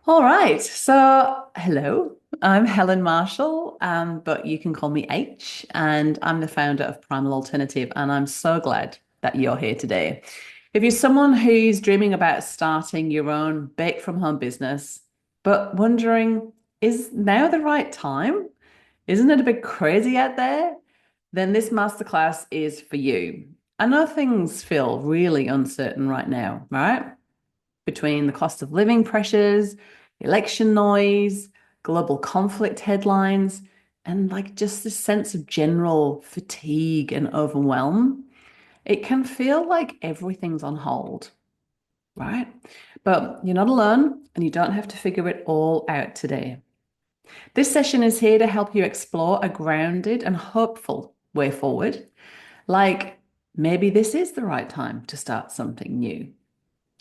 All right. So, hello. I'm Helen Marshall, but you can call me H, and I'm the founder of Primal Alternative, and I'm so glad that you're here today. If you're someone who's dreaming about starting your own bake from home business, but wondering, is now the right time? Isn't it a bit crazy out there? Then this masterclass is for you. I know things feel really uncertain right now, right? Between the cost of living pressures, election noise, global conflict headlines, and like just this sense of general fatigue and overwhelm, it can feel like everything's on hold, right? But you're not alone and you don't have to figure it all out today. This session is here to help you explore a grounded and hopeful way forward. Like maybe this is the right time to start something new.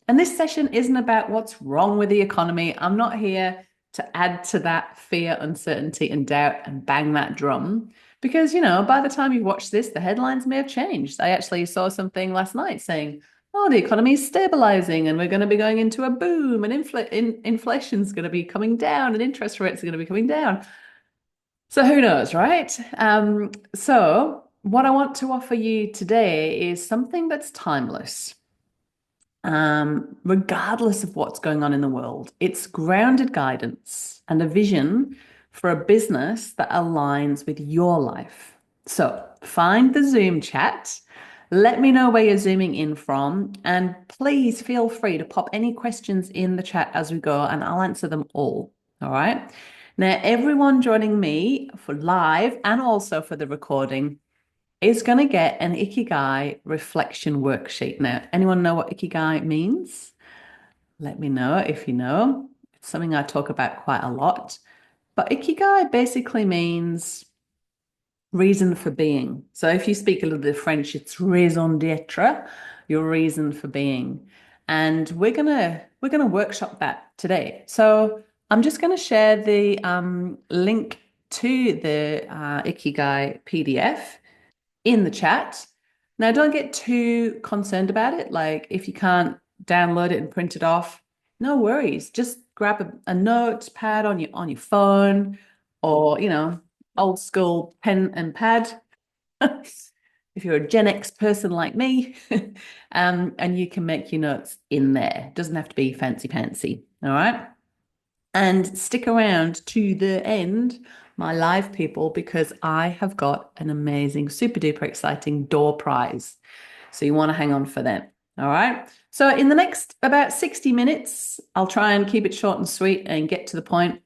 And this session isn't about what's wrong with the economy. I'm not here to add to that fear, uncertainty, and doubt and bang that drum. Because, by the time you watch this, the headlines may have changed. I actually saw something last night saying, oh, the economy is stabilizing and we're going to be going into a boom and inflation's going to be coming down and interest rates are going to be coming down. So who knows, right? So what I want to offer you today is something that's timeless, regardless of what's going on in the world. It's grounded guidance and a vision for a business that aligns with your life. So find the Zoom chat. Let me know where you're zooming in from, and please feel free to pop any questions in the chat as we go, and I'll answer them all. All right. Now, everyone joining me for live and also for the recording is going to get an Ikigai reflection worksheet. Now, anyone know what Ikigai means? Let me know if you know. It's something I talk about quite a lot. But Ikigai basically means reason for being. So if you speak a little bit of French, it's raison d'être, your reason for being. And we're gonna workshop that today. So I'm just going to share the link to the Ikigai PDF in the chat. Now, don't get too concerned about it. Like, if you can't download it and print it off, no worries. Just grab a notepad on your phone, or old school pen and pad. If you're a Gen X person like me, and you can make your notes in there. It doesn't have to be fancy pantsy. All right. And stick around to the end, my live people, because I have got an amazing, super duper exciting door prize. So you want to hang on for that. All right. So in the next about 60 minutes, I'll try and keep it short and sweet and get to the point.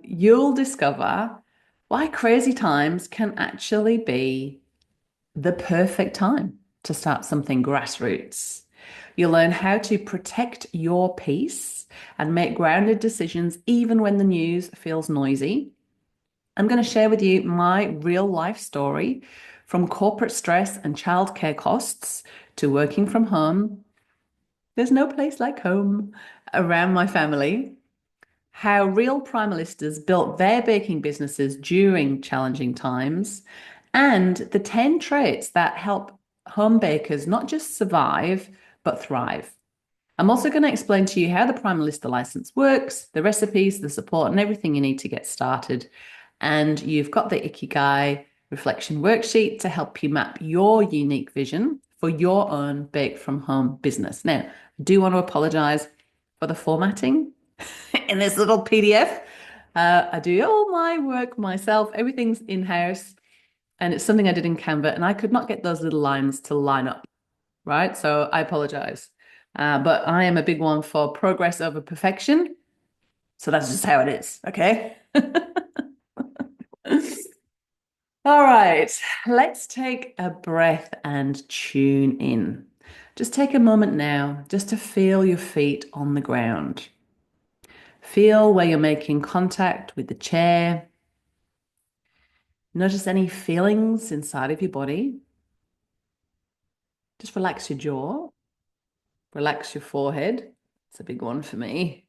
You'll discover why crazy times can actually be the perfect time to start something grassroots. You'll learn how to protect your peace and make grounded decisions even when the news feels noisy. I'm going to share with you my real life story from corporate stress and childcare costs to working from home. There's no place like home around my family. How real primalistas built their baking businesses during challenging times, and the 10 traits that help home bakers not just survive, but thrive. I'm also going to explain to you how the Primalista license works, the recipes, the support, and everything you need to get started. And you've got the Ikigai reflection worksheet to help you map your unique vision for your own bake from home business. Now, I do want to apologize for the formatting in this little PDF. I do all my work myself, everything's in house, and it's something I did in Canva, and I could not get those little lines to line up, right? So I apologize. But I am a big one for progress over perfection. So that's just how it is. Okay. All right. Let's take a breath and tune in. Just take a moment now just to feel your feet on the ground. Feel where you're making contact with the chair. Notice any feelings inside of your body. Just relax your jaw, relax your forehead. It's a big one for me.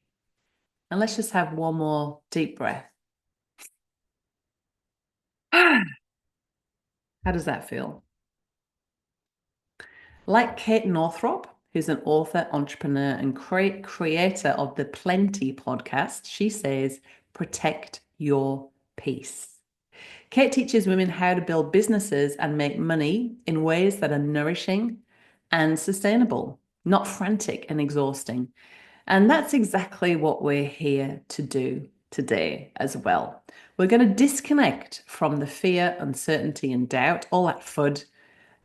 And let's just have one more deep breath. How does that feel? Like Kate Northrop, who's an author, entrepreneur, and creator of the Plenty podcast, she says, protect your peace. Kate teaches women how to build businesses and make money in ways that are nourishing and sustainable, not frantic and exhausting. And that's exactly what we're here to do today as well. We're going to disconnect from the fear, uncertainty, and doubt, all that FUD.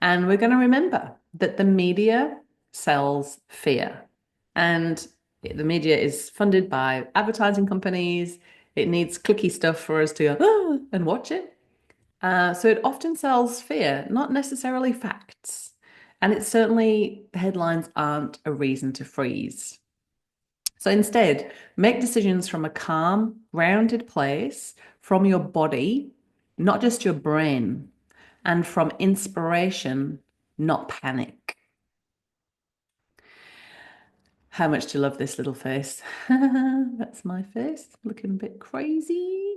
And we're going to remember that the media sells fear. And the media is funded by advertising companies. It needs clicky stuff for us to go, ah, and watch it. So it often sells fear, not necessarily facts. And it's certainly, the headlines aren't a reason to freeze. So instead, make decisions from a calm, grounded place, from your body, not just your brain, and from inspiration, not panic. How much do you love this little face? That's my face, looking a bit crazy.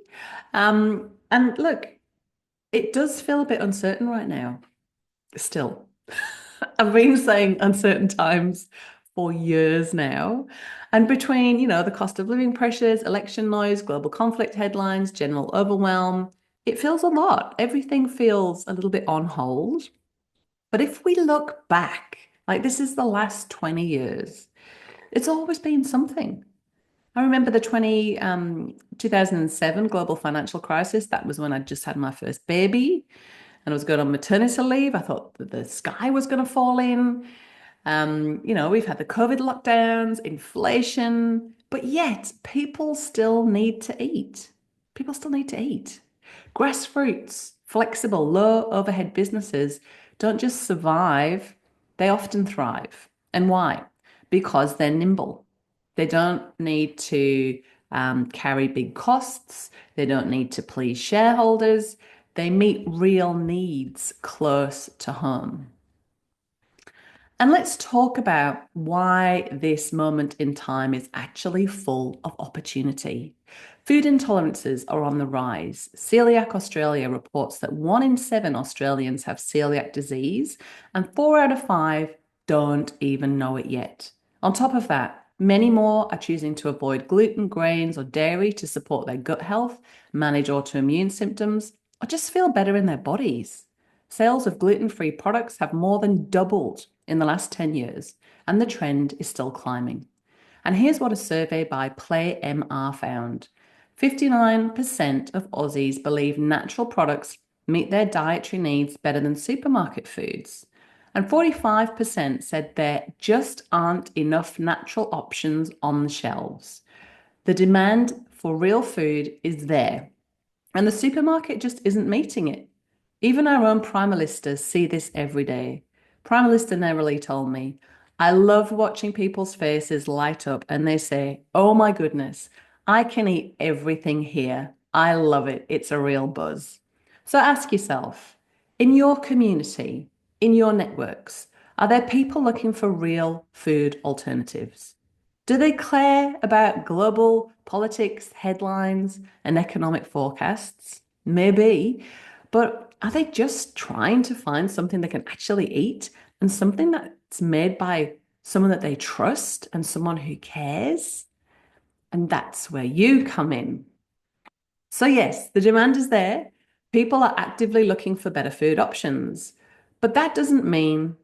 And look, it does feel a bit uncertain right now, still. I've been saying uncertain times for years now. And between, the cost of living pressures, election noise, global conflict headlines, general overwhelm, it feels a lot. Everything feels a little bit on hold. But if we look back, like this is the last 20 years, it's always been something. I remember the 2007 global financial crisis. That was when I just had my first baby and I was going on maternity leave. I thought that the sky was going to fall in. We've had the COVID lockdowns, inflation, but yet people still need to eat. People still need to eat. Grassroots, flexible, low overhead businesses don't just survive, they often thrive. And why? Because they're nimble. They don't need to carry big costs. They don't need to please shareholders. They meet real needs close to home. And let's talk about why this moment in time is actually full of opportunity. Food intolerances are on the rise. Celiac Australia reports that 1 in 7 Australians have celiac disease, and 4 out of 5 don't even know it yet. On top of that, many more are choosing to avoid gluten, grains, or dairy to support their gut health, manage autoimmune symptoms, or just feel better in their bodies. Sales of gluten-free products have more than doubled in the last 10 years, and the trend is still climbing. And here's what a survey by Play MR found. 59% of Aussies believe natural products meet their dietary needs better than supermarket foods. And 45% said there just aren't enough natural options on the shelves. The demand for real food is there, and the supermarket just isn't meeting it. Even our own Primalistas see this every day. Primalista narrowly told me, I love watching people's faces light up and they say, oh my goodness, I can eat everything here. I love it. It's a real buzz. So ask yourself, in your community, in your networks, are there people looking for real food alternatives? Do they care about global politics, headlines, and economic forecasts? Maybe, but are they just trying to find something they can actually eat and something that's made by someone that they trust and someone who cares? And that's where you come in. So, yes, the demand is there. People are actively looking for better food options, but that doesn't mean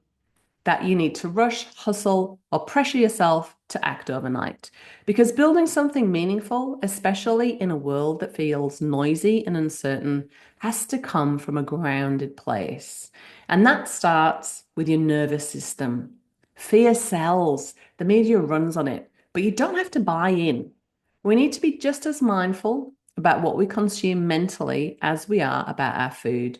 that you need to rush, hustle, or pressure yourself to act overnight. Because building something meaningful, especially in a world that feels noisy and uncertain, has to come from a grounded place. And that starts with your nervous system. Fear sells, the media runs on it, but you don't have to buy in. We need to be just as mindful about what we consume mentally as we are about our food.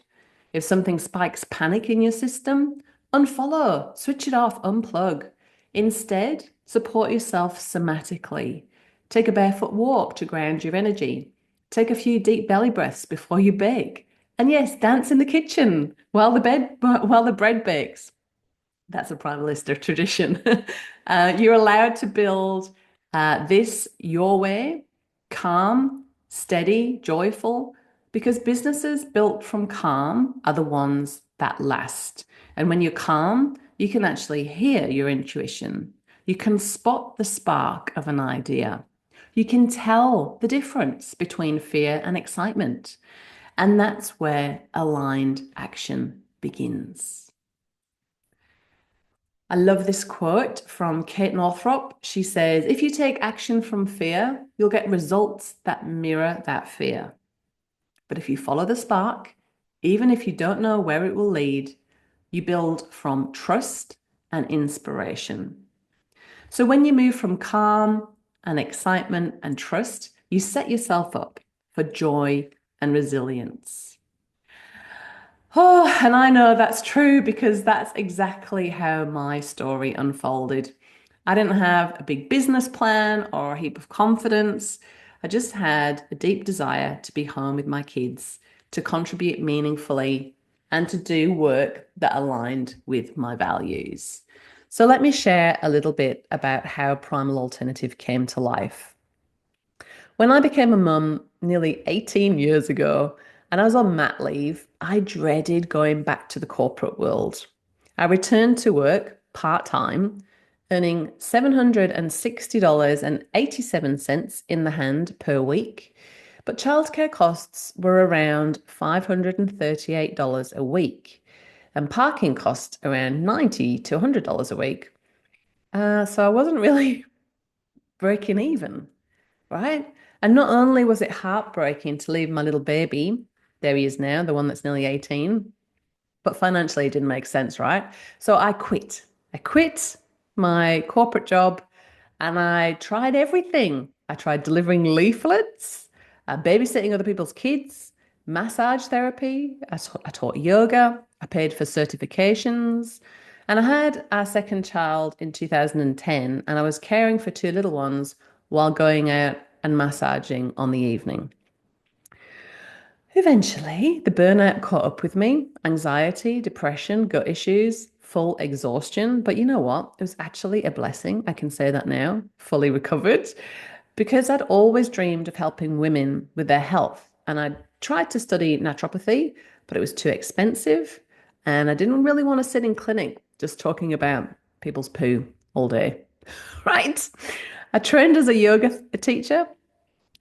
If something spikes panic in your system, unfollow, switch it off, unplug. Instead, support yourself somatically. Take a barefoot walk to ground your energy. Take a few deep belly breaths before you bake. And yes, dance in the kitchen while the bread bakes. That's a Primalista tradition. You're allowed to build this your way, calm, steady, joyful, because businesses built from calm are the ones that last. And when you're calm, You can actually hear your intuition. You can spot the spark of an idea. You can tell the difference between fear and excitement. And that's where aligned action begins. I love this quote from Kate Northrup. She says, if you take action from fear, you'll get results that mirror that fear. But if you follow the spark, even if you don't know where it will lead, you build from trust and inspiration. So when you move from calm and excitement and trust, you set yourself up for joy and resilience. Oh, and I know that's true because that's exactly how my story unfolded. I didn't have a big business plan or a heap of confidence. I just had a deep desire to be home with my kids, to contribute meaningfully, and to do work that aligned with my values. So let me share a little bit about how Primal Alternative came to life. When I became a mum nearly 18 years ago and I was on mat leave, I dreaded going back to the corporate world. I returned to work part time, earning $760.87 in the hand per week. But childcare costs were around $538 a week, and parking costs around $90 to $100 a week. So I wasn't really breaking even, right? And not only was it heartbreaking to leave my little baby, there he is now, the one that's nearly 18, but financially it didn't make sense, right? So I quit. I quit my corporate job and I tried everything. I tried delivering leaflets, babysitting other people's kids, massage therapy. I taught yoga. I paid for certifications. And I had our second child in 2010, and I was caring for two little ones while going out and massaging on the evening. Eventually, the burnout caught up with me, anxiety, depression, gut issues, full exhaustion. But you know what? It was actually a blessing. I can say that now, fully recovered, because I'd always dreamed of helping women with their health. And I tried to study naturopathy, but it was too expensive. And I didn't really want to sit in clinic just talking about people's poo all day, right? I trained as a yoga teacher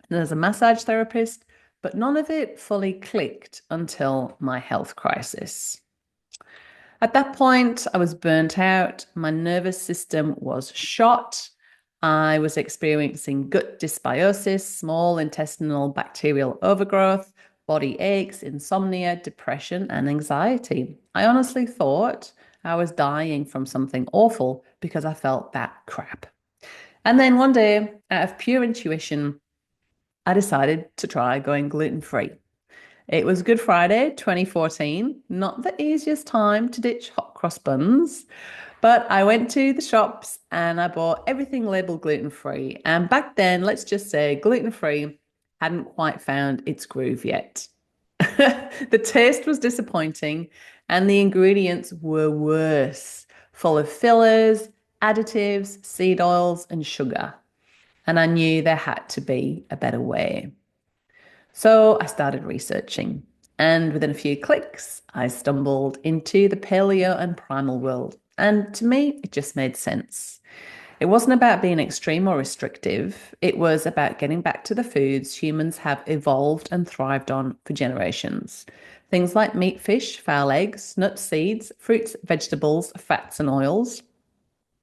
and as a massage therapist, but none of it fully clicked until my health crisis. At that point, I was burnt out. My nervous system was shot. I was experiencing gut dysbiosis, small intestinal bacterial overgrowth, body aches, insomnia, depression, and anxiety. I honestly thought I was dying from something awful because I felt that crap. And then one day, out of pure intuition, I decided to try going gluten-free. It was Good Friday 2014, not the easiest time to ditch hot cross buns, but I went to the shops and I bought everything labeled gluten-free. And back then, let's just say gluten-free hadn't quite found its groove yet. The taste was disappointing and the ingredients were worse, full of fillers, additives, seed oils, and sugar. And I knew there had to be a better way. So I started researching, and within a few clicks, I stumbled into the paleo and primal world. And to me, it just made sense. It wasn't about being extreme or restrictive, it was about getting back to the foods humans have evolved and thrived on for generations. Things like meat, fish, fowl eggs, nuts, seeds, fruits, vegetables, fats, and oils.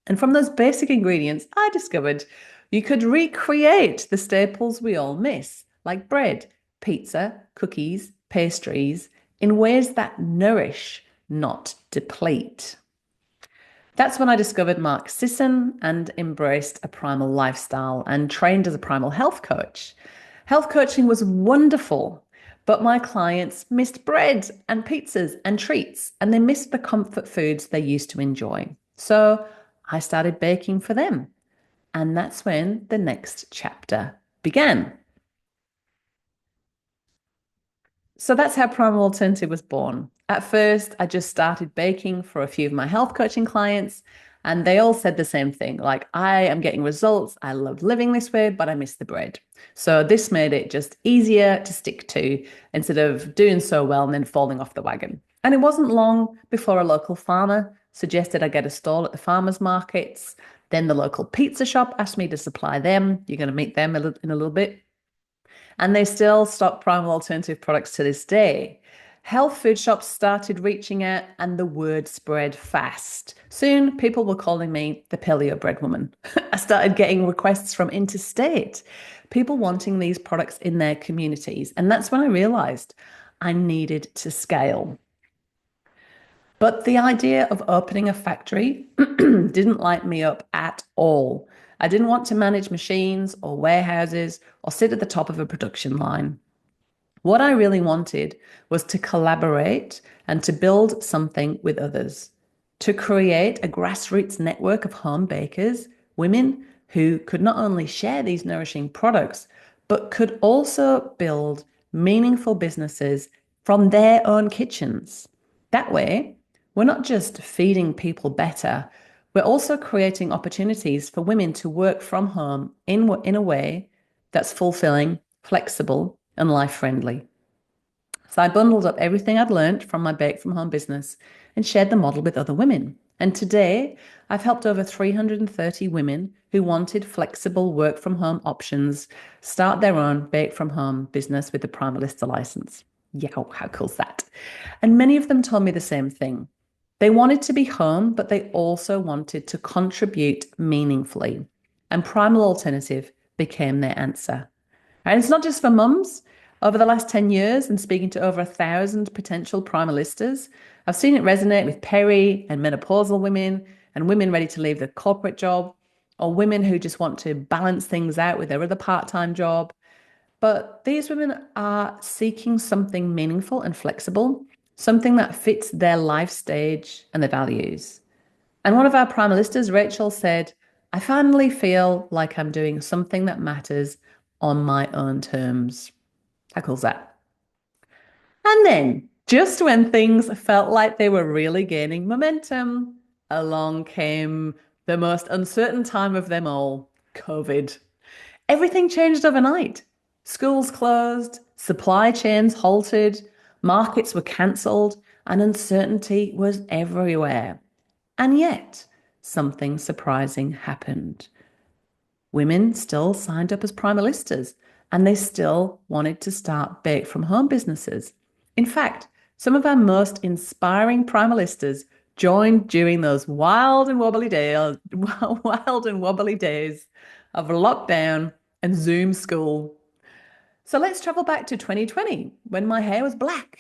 And from those basic ingredients, I discovered you could recreate the staples we all miss, like bread, pizza, cookies, pastries, in ways that nourish, not deplete. That's when I discovered Mark Sisson and embraced a primal lifestyle and trained as a primal health coach. Health coaching was wonderful, but my clients missed bread and pizzas and treats, and they missed the comfort foods they used to enjoy. So I started baking for them. And that's when the next chapter began. So that's how Primal Alternative was born. At first, I just started baking for a few of my health coaching clients, and they all said the same thing. Like, I am getting results. I love living this way, but I miss the bread. So this made it just easier to stick to instead of doing so well and then falling off the wagon. And it wasn't long before a local farmer suggested I get a stall at the farmers markets. Then the local pizza shop asked me to supply them. You're going to meet them in a little bit. And they still stock Primal alternative products to this day. Health food shops started reaching out and the word spread fast. Soon, people were calling me the paleo bread woman. I started getting requests from interstate, people wanting these products in their communities. And that's when I realized I needed to scale. But the idea of opening a factory didn't light me up at all. I didn't want to manage machines or warehouses or sit at the top of a production line. What I really wanted was to collaborate and to build something with others, to create a grassroots network of home bakers, women who could not only share these nourishing products, but could also build meaningful businesses from their own kitchens. That way, we're not just feeding people better, we're also creating opportunities for women to work from home in a way that's fulfilling, flexible, and life-friendly. So I bundled up everything I'd learned from my bake from home business and shared the model with other women. And today, I've helped over 330 women who wanted flexible work from home options start their own bake from home business with the Primalista license. Yeah, how cool's that? And many of them told me the same thing. They wanted to be home, but they also wanted to contribute meaningfully. And Primal Alternative became their answer. And it's not just for mums. Over the last 10 years and speaking to over 1,000 potential primalistas, I've seen it resonate with peri and menopausal women and women ready to leave their corporate job, or women who just want to balance things out with their other part-time job. But these women are seeking something meaningful and flexible, something that fits their life stage and their values. And one of our primalistas, Rachel, said, I finally feel like I'm doing something that matters on my own terms. How cool's that? And then, just when things felt like they were really gaining momentum, along came the most uncertain time of them all, COVID. Everything changed overnight. Schools closed, supply chains halted, markets were cancelled, and uncertainty was everywhere. And yet, something surprising happened. Women still signed up as primalistas, and they still wanted to start bake from home businesses. In fact, some of our most inspiring primalistas joined during those wild and wobbly days of lockdown and Zoom school. So let's travel back to 2020 when my hair was black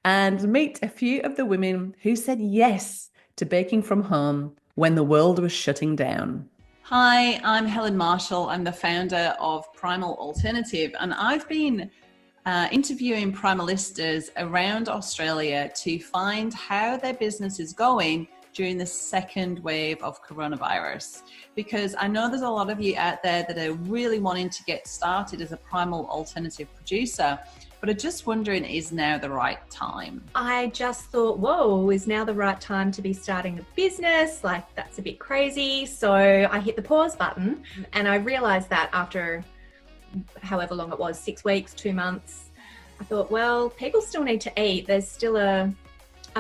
and meet a few of the women who said yes to baking from home when the world was shutting down. Hi, I'm Helen Marshall. I'm the founder of Primal Alternative, and I've been interviewing primalistas around Australia to find how their business is going during the second wave of coronavirus. Because I know there's a lot of you out there that are really wanting to get started as a Primal Alternative producer, but are just wondering, is now the right time? I just thought, whoa, is now the right time to be starting a business? Like, that's a bit crazy. So I hit the pause button, and I realized that after however long it was, 6 weeks, 2 months, I thought, well, people still need to eat. There's still a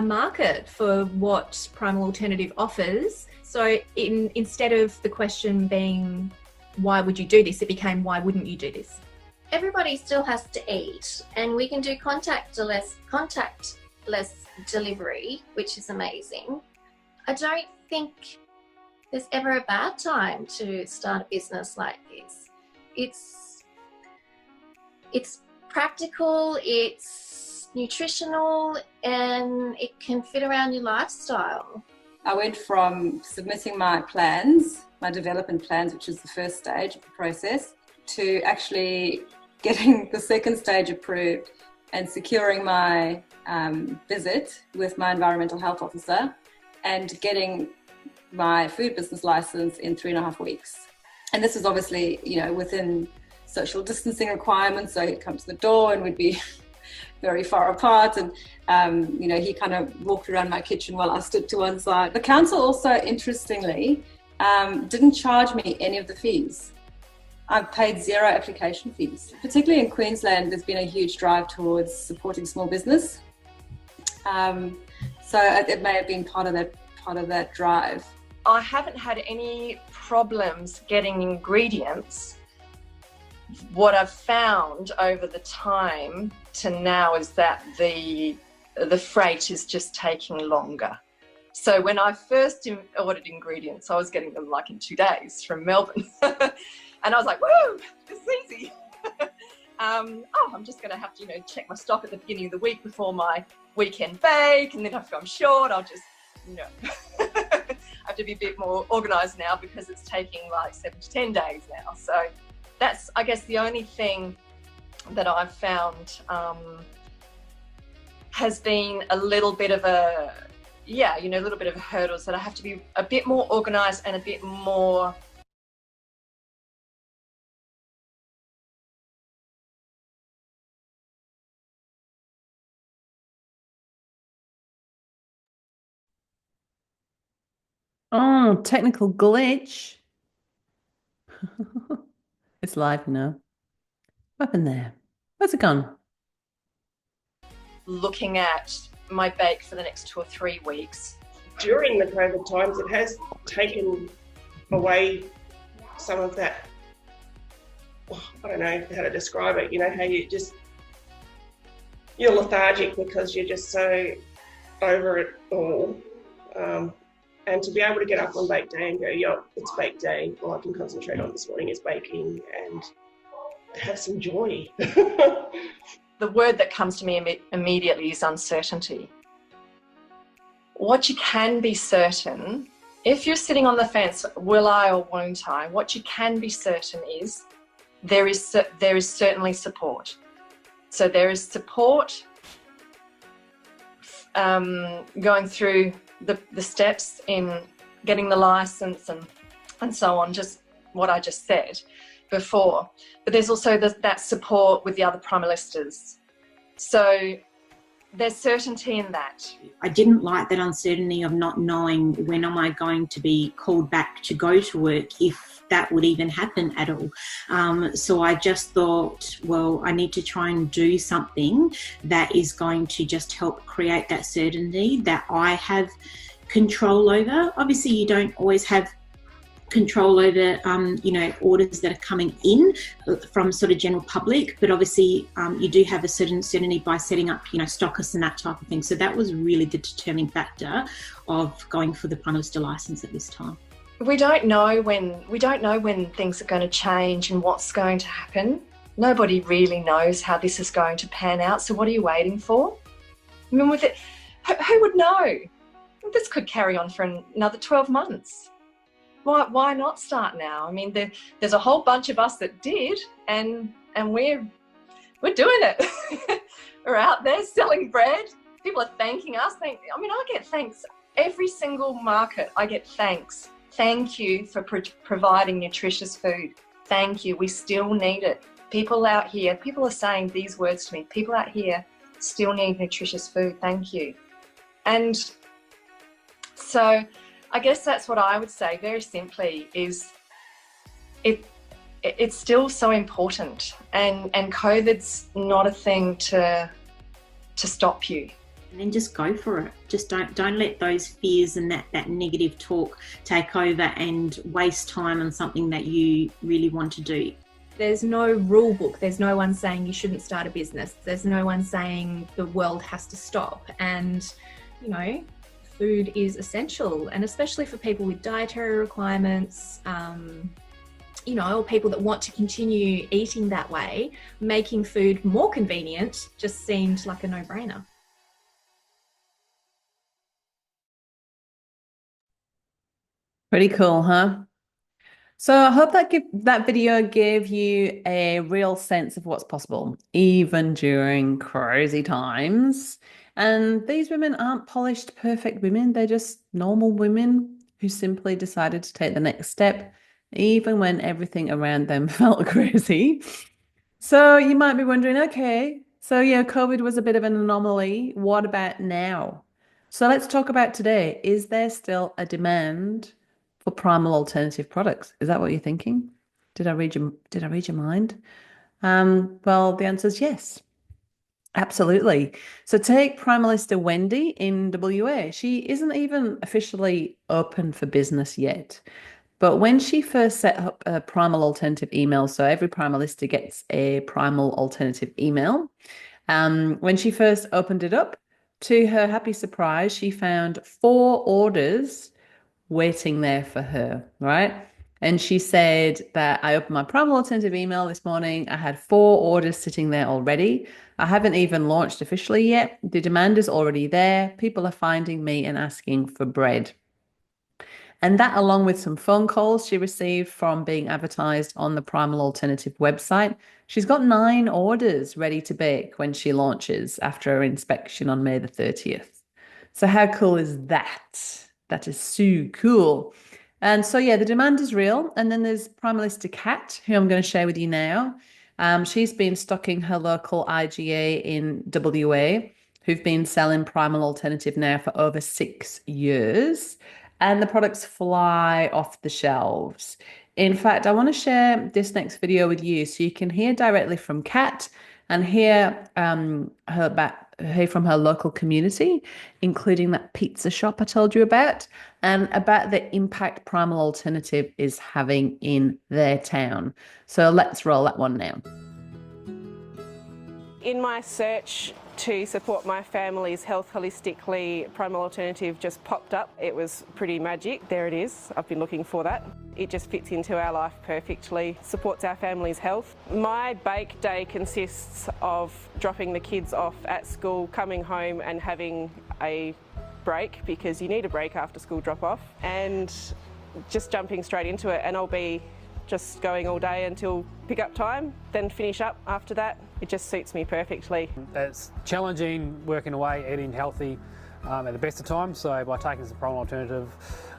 market for what Primal Alternative offers. So instead of the question being, why would you do this? It became, why wouldn't you do this? Everybody still has to eat, and we can do contactless delivery, which is amazing. I don't think there's ever a bad time to start a business like this. It's practical, it's nutritional, and it can fit around your lifestyle. I went from submitting my plans, my development plans, which is the first stage of the process, to actually getting the second stage approved and securing my visit with my environmental health officer and getting my food business license in 3.5 weeks. And this is obviously, within social distancing requirements. So he'd come to the door and we'd be very far apart. And, he kind of walked around my kitchen while I stood to one side. The council also, interestingly, didn't charge me any of the fees. I've paid 0 application fees. Particularly in Queensland, there's been a huge drive towards supporting small business. So it may have been part of that part of that drive? I haven't had any problems getting ingredients. What I've found over the time to now is that the freight is just taking longer. So when I first ordered ingredients, I was getting them like in 2 days from Melbourne. And I was like, woo, this is easy. I'm just going to have to, check my stock at the beginning of the week before my weekend bake. And then if I'm short, I'll just, I have to be a bit more organised now because it's taking like 7 to 10 days now. So that's, I guess, the only thing that I've found has been a little bit of a little bit of hurdles that I have to be a bit more organised and a bit more. Oh, technical glitch. It's live now. What happened there? Where's it gone? Looking at my bake for the next 2 or 3 weeks. During the COVID times, it has taken away some of that, I don't know how to describe it, how you're lethargic because you're just so over it all. And to be able to get up on bake day and go, it's bake day, all I can concentrate on this morning is baking and have some joy. The word that comes to me immediately is uncertainty. What you can be certain, if you're sitting on the fence, will I or won't I, what you can be certain is there is certainly support. So there is support going through the steps in getting the license and so on, just what I just said before. But there's also that support with the other Primalistas. So there's certainty in that. I didn't like that uncertainty of not knowing when am I going to be called back to go to work, if that would even happen at all. So I just thought, well, I need to try and do something that is going to just help create that certainty that I have control over. Obviously, you don't always have control over, orders that are coming in from sort of general public, but obviously you do have a certain certainty by setting up, stockists and that type of thing. So that was really the determining factor of going for the Primalista license at this time. We don't know when things are going to change and what's going to happen. Nobody really knows how this is going to pan out. So what are you waiting for? I mean, with it, who would know? This could carry on for another 12 months. Why not start now? I mean, there's a whole bunch of us that did, and we're doing it. We're out there selling bread. People are thanking us. I get thanks every single market. I get thanks. Thank you for providing nutritious food. Thank you. We still need it. People out here, people are saying these words to me. People out here still need nutritious food. Thank you. And so I guess that's what I would say very simply is it's still so important, and COVID's not a thing to stop you. And then just go for it. Just don't let those fears and that negative talk take over and waste time on something that you really want to do. There's no rule book. There's no one saying you shouldn't start a business. There's no one saying the world has to stop. And, food is essential, and especially for people with dietary requirements, or people that want to continue eating that way, making food more convenient just seemed like a no-brainer. Pretty cool, huh? So I hope that video gave you a real sense of what's possible, even during crazy times. And these women aren't polished, perfect women. They're just normal women who simply decided to take the next step, even when everything around them felt crazy. So you might be wondering, okay, so yeah, COVID was a bit of an anomaly. What about now? So let's talk about today. Is there still a demand for primal alternative products? Is that what you're thinking? Did I read your mind? Well, the answer is yes. Absolutely. So take Primalista Wendy in WA. She isn't even officially open for business yet. But when she first set up a Primal Alternative email, so every Primalista gets a Primal Alternative email. When she first opened it up, to her happy surprise, she found 4 orders waiting there for her, right? And she said that I opened my Primal Alternative email this morning. I had 4 orders sitting there already. I haven't even launched officially yet. The demand is already there. People are finding me and asking for bread. And that, along with some phone calls she received from being advertised on the Primal Alternative website, she's got 9 orders ready to bake when she launches after her inspection on May the 30th. So, how cool is that? That is so cool. And so, yeah, the demand is real. And then there's Primalista Cat, who I'm going to share with you now. She's been stocking her local IGA in WA, who've been selling Primal Alternative now for over 6 years, and the products fly off the shelves. In fact, I want to share this next video with you so you can hear directly from Kat and hear hear from her local community, including that pizza shop I told you about, and about the impact Primal Alternative is having in their town. So let's roll that one now. In my search to support my family's health holistically, Primal Alternative just popped up. It was pretty magic. There it is. I've been looking for that. It just fits into our life perfectly, supports our family's health. My bake day consists of dropping the kids off at school, coming home and having a break, because you need a break after school drop off, and just jumping straight into it. And I'll be just going all day until pick-up time, then finish up after that. It just suits me perfectly. It's challenging working away, eating healthy at the best of times, so by taking some Primal Alternative,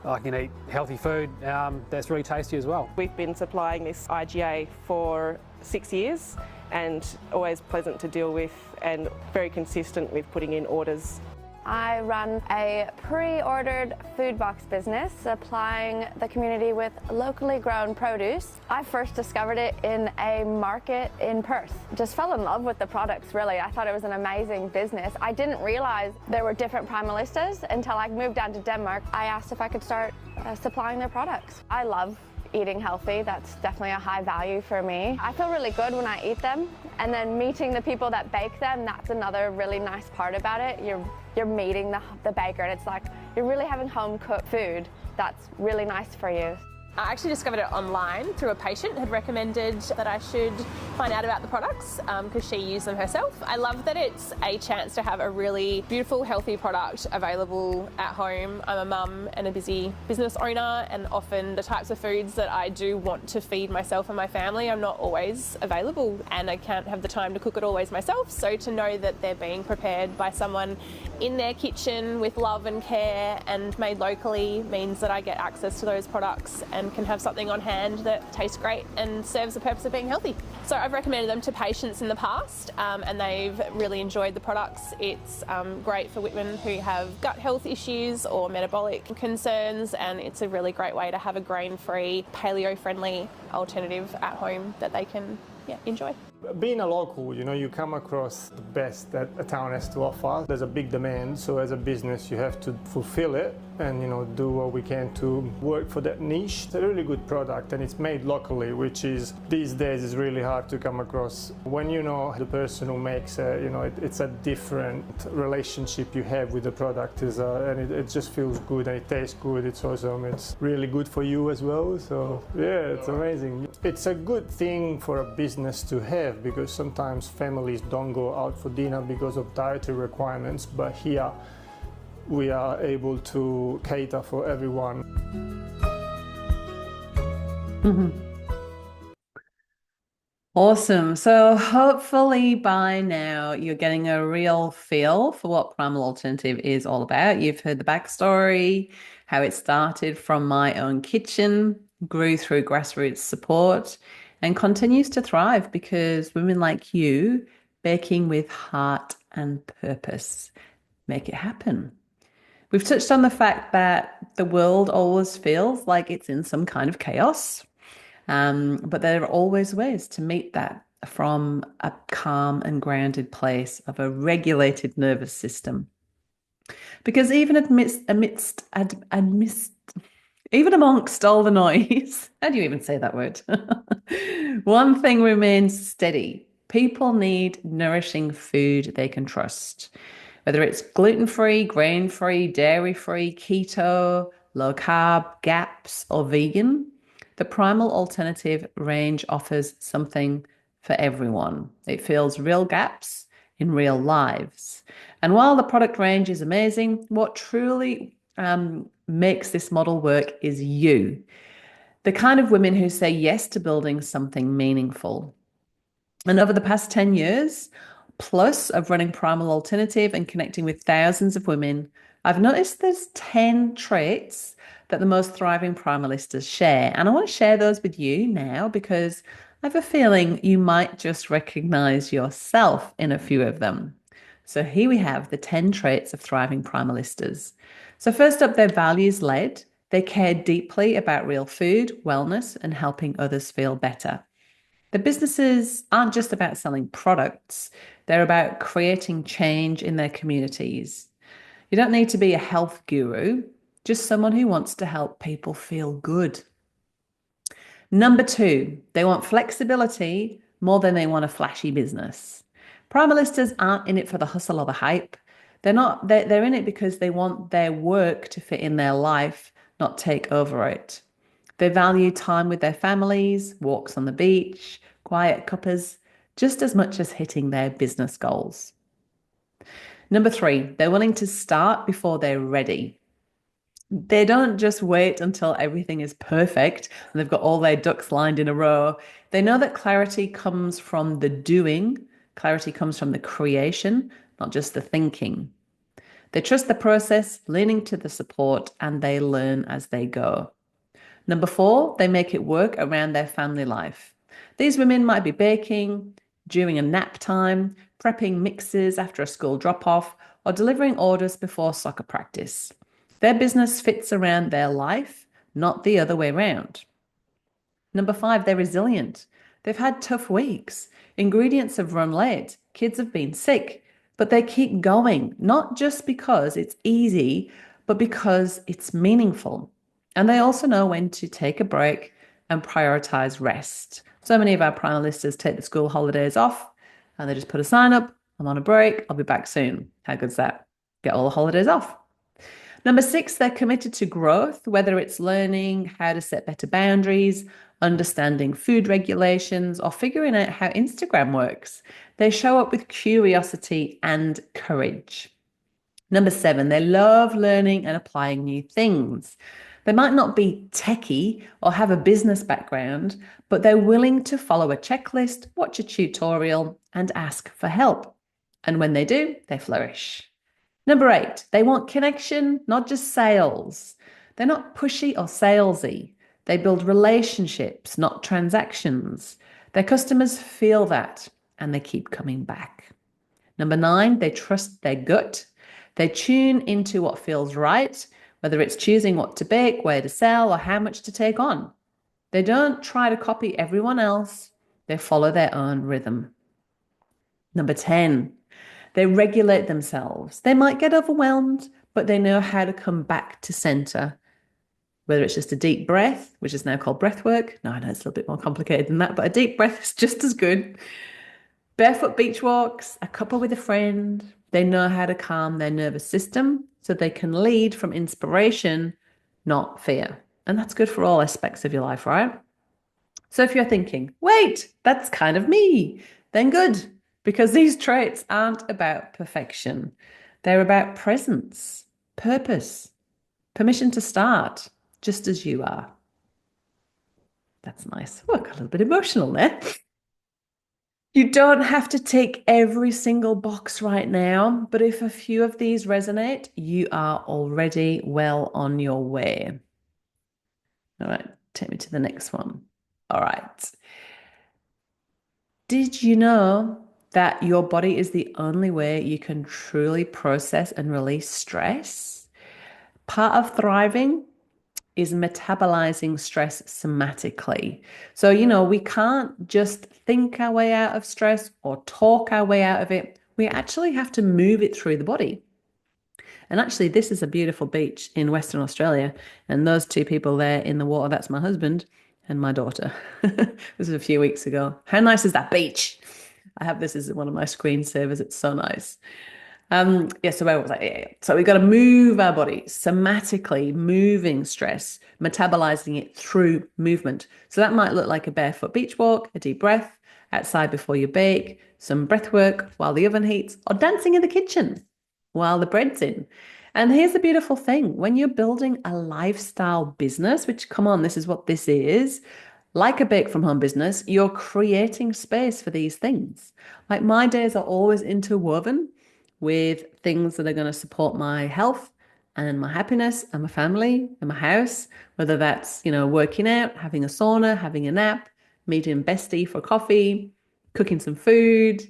I can eat healthy food that's really tasty as well. We've been supplying this IGA for 6 years, and always pleasant to deal with and very consistent with putting in orders. I run a pre-ordered food box business supplying the community with locally grown produce. I first discovered it in a market in Perth. Just fell in love with the products, really. I thought it was an amazing business. I didn't realize there were different Primalistas until I moved down to Denmark. I asked if I could start supplying their products. I love eating healthy. That's definitely a high value for me. I feel really good when I eat them, and then meeting the people that bake them, that's another really nice part about it. You're meeting the baker, and it's like you're really having home cooked food that's really nice for you. I actually discovered it online through a patient had recommended that I should find out about the products because she used them herself. I love that it's a chance to have a really beautiful, healthy product available at home. I'm a mum and a busy business owner, and often the types of foods that I do want to feed myself and my family, I'm not always available, and I can't have the time to cook it always myself. So to know that they're being prepared by someone in their kitchen with love and care and made locally means that I get access to those products and can have something on hand that tastes great and serves the purpose of being healthy. So I've recommended them to patients in the past and they've really enjoyed the products. It's great for women who have gut health issues or metabolic concerns, and it's a really great way to have a grain-free, paleo-friendly alternative at home that they can enjoy. Being a local, you come across the best that a town has to offer. There's a big demand, so as a business you have to fulfill it and do what we can to work for that niche. It's a really good product, and it's made locally, which is these days is really hard to come across. When you know the person who makes it, it's a different relationship you have with the product, and it just feels good and it tastes good. It's awesome. It's really good for you as well. So yeah, it's amazing. It's a good thing for a business to have, because sometimes families don't go out for dinner because of dietary requirements, but here we are able to cater for everyone. Awesome. So hopefully by now you're getting a real feel for what Primal Alternative is all about. You've heard the backstory, how it started from my own kitchen, grew through grassroots support, and continues to thrive because women like you, baking with heart and purpose, make it happen. We've touched on the fact that the world always feels like it's in some kind of chaos, but there are always ways to meet that from a calm and grounded place of a regulated nervous system. Because even even amongst all the noise, how do you even say that word? One thing remains steady. People need nourishing food they can trust. Whether it's gluten-free, grain-free, dairy-free, keto, low carb, GAPS, or vegan, the Primal Alternative range offers something for everyone. It fills real gaps in real lives. And while the product range is amazing, what truly makes this model work is you. The kind of women who say yes to building something meaningful. And over the past 10 years plus of running Primal Alternative and connecting with thousands of women, I've noticed there's 10 traits that the most thriving primalistas share. And I want to share those with you now because I have a feeling you might just recognize yourself in a few of them. So here we have the 10 traits of thriving primalistas. So first up, they're values led. They care deeply about real food, wellness, and helping others feel better. The businesses aren't just about selling products, they're about creating change in their communities. You don't need to be a health guru, just someone who wants to help people feel good. Number 2, they want flexibility more than they want a flashy business. Primalistas aren't in it for the hustle or the hype. They're in it because they want their work to fit in their life, not take over it. They value time with their families, walks on the beach, quiet cuppas, just as much as hitting their business goals. Number 3, they're willing to start before they're ready. They don't just wait until everything is perfect and they've got all their ducks lined in a row. They know that clarity comes from the doing, clarity comes from the creation, not just the thinking. They trust the process, leaning to the support, and they learn as they go. Number 4, they make it work around their family life. These women might be baking during a nap time, prepping mixes after a school drop-off, or delivering orders before soccer practice. Their business fits around their life, not the other way around. Number 5, they're resilient. They've had tough weeks. Ingredients have run late. Kids have been sick. But they keep going, not just because it's easy, but because it's meaningful. And they also know when to take a break and prioritize rest. So many of our primalistas take the school holidays off and they just put a sign up, I'm on a break, I'll be back soon. How good's that? Get all the holidays off. Number 6, they're committed to growth, whether it's learning how to set better boundaries, understanding food regulations, or figuring out how Instagram works. They show up with curiosity and courage. Number 7, they love learning and applying new things. They might not be techie or have a business background, but they're willing to follow a checklist, watch a tutorial, and ask for help. And when they do, they flourish. Number 8, they want connection, not just sales. They're not pushy or salesy. They build relationships, not transactions. Their customers feel that and they keep coming back. Number 9, they trust their gut. They tune into what feels right, whether it's choosing what to bake, where to sell, or how much to take on. They don't try to copy everyone else. They follow their own rhythm. Number 10, they regulate themselves. They might get overwhelmed, but they know how to come back to center. Whether it's just a deep breath, which is now called breath work. No, I know it's a little bit more complicated than that, but a deep breath is just as good. Barefoot beach walks, a cuppa with a friend. They know how to calm their nervous system so they can lead from inspiration, not fear. And that's good for all aspects of your life, right? So if you're thinking, wait, that's kind of me, then good. Because these traits aren't about perfection. They're about presence, purpose, permission to start, just as you are. That's nice. Oh, I got a little bit emotional there. You don't have to tick every single box right now, but if a few of these resonate, you are already well on your way. All right, take me to the next one. All right. Did you know that your body is the only way you can truly process and release stress? Part of thriving is metabolizing stress somatically. So, we can't just think our way out of stress or talk our way out of it. We actually have to move it through the body. And actually, this is a beautiful beach in Western Australia. And those two people there in the water, that's my husband and my daughter. This was a few weeks ago. How nice is that beach? I have this as one of my screensavers. It's so nice. So where was I? Yeah. So we've got to move our body, somatically moving stress, metabolizing it through movement. So that might look like a barefoot beach walk, a deep breath, outside before you bake, some breath work while the oven heats, or dancing in the kitchen while the bread's in. And here's the beautiful thing. When you're building a lifestyle business, which, come on, this is what this is, like a bake from home business, you're creating space for these things. Like my days are always interwoven with things that are going to support my health and my happiness and my family and my house, whether that's, working out, having a sauna, having a nap, meeting bestie for coffee, cooking some food,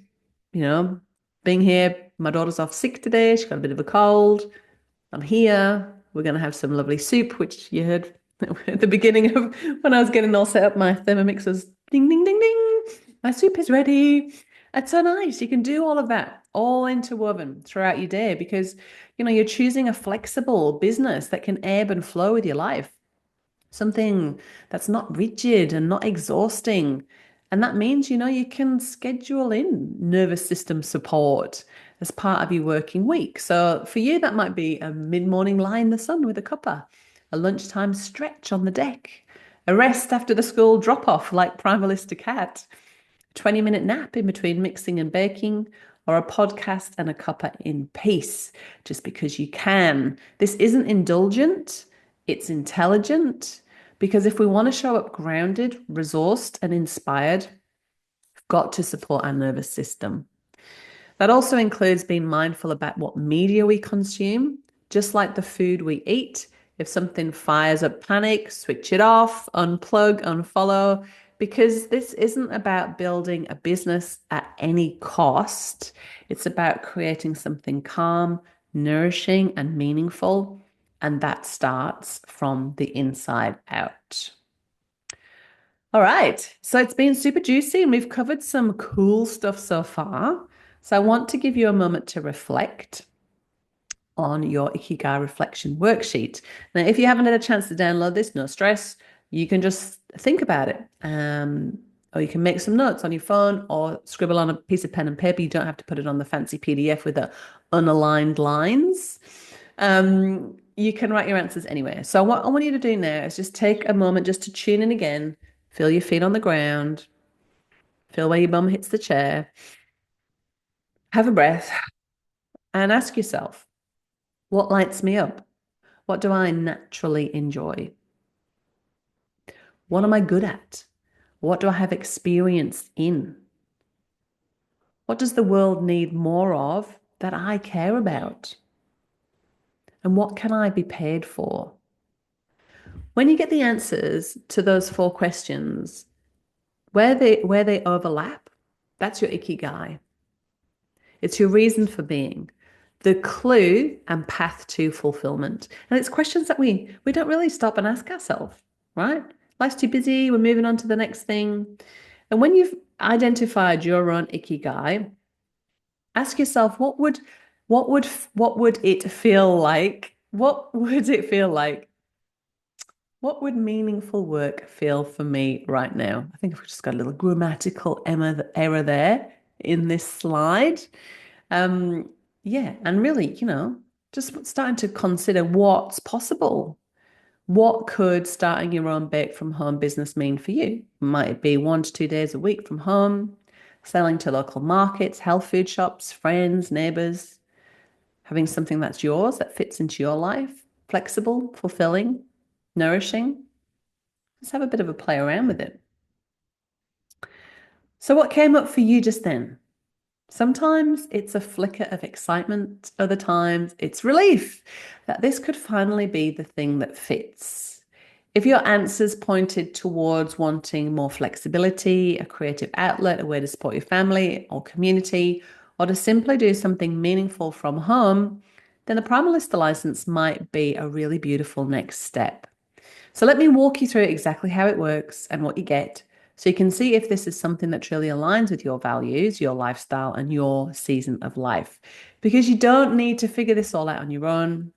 being here. My daughter's off sick today. She got a bit of a cold. I'm here. We're going to have some lovely soup, which you heard at the beginning of when I was getting all set up. My Thermomix was ding, ding, ding, ding. My soup is ready. It's so nice. You can do all of that all interwoven throughout your day because, you're choosing a flexible business that can ebb and flow with your life. Something that's not rigid and not exhausting. And that means, you can schedule in nervous system support as part of your working week. So for you, that might be a mid-morning lie in the sun with a cuppa, a lunchtime stretch on the deck, a rest after the school drop-off like Primalista cat, a 20-minute nap in between mixing and baking, or a podcast and a cuppa in peace, just because you can. This isn't indulgent, it's intelligent, because if we want to show up grounded, resourced, and inspired, we've got to support our nervous system. That also includes being mindful about what media we consume, just like the food we eat. If something fires up panic, switch it off, unplug, unfollow, because this isn't about building a business at any cost. It's about creating something calm, nourishing, and meaningful. And that starts from the inside out. All right, so it's been super juicy and we've covered some cool stuff so far. So I want to give you a moment to reflect on your Ikigai reflection worksheet. Now, if you haven't had a chance to download this, no stress. You can just think about it. Or you can make some notes on your phone or scribble on a piece of pen and paper. You don't have to put it on the fancy PDF with the unaligned lines. You can write your answers anywhere. So what I want you to do now is just take a moment just to tune in again, feel your feet on the ground, feel where your bum hits the chair, have a breath, and ask yourself, what lights me up? What do I naturally enjoy? What am I good at? What do I have experience in? What does the world need more of that I care about? And what can I be paid for? When you get the answers to those 4 questions, where they overlap, that's your Ikigai. It's your reason for being, the clue and path to fulfillment. And it's questions that we don't really stop and ask ourselves, right? Life's too busy, we're moving on to the next thing. And when you've identified your own Ikigai, ask yourself, what would it feel like? What would it feel like? What would meaningful work feel for me right now? I think I've just got a little grammatical error there in this slide. And really, just starting to consider what's possible. What could starting your own bake from home business mean for you? Might it be 1 to 2 days a week from home, selling to local markets, health food shops, friends, neighbors, having something that's yours, that fits into your life, flexible, fulfilling, nourishing? Let's have a bit of a play around with it. So what came up for you just then? Sometimes it's a flicker of excitement. Other times it's relief that this could finally be the thing that fits. If your answers pointed towards wanting more flexibility, a creative outlet, a way to support your family or community, or to simply do something meaningful from home, then the Primalista license might be a really beautiful next step. So let me walk you through exactly how it works and what you get So you can see if this is something that truly aligns with your values, your lifestyle, and your season of life. Because you don't need to figure this all out on your own.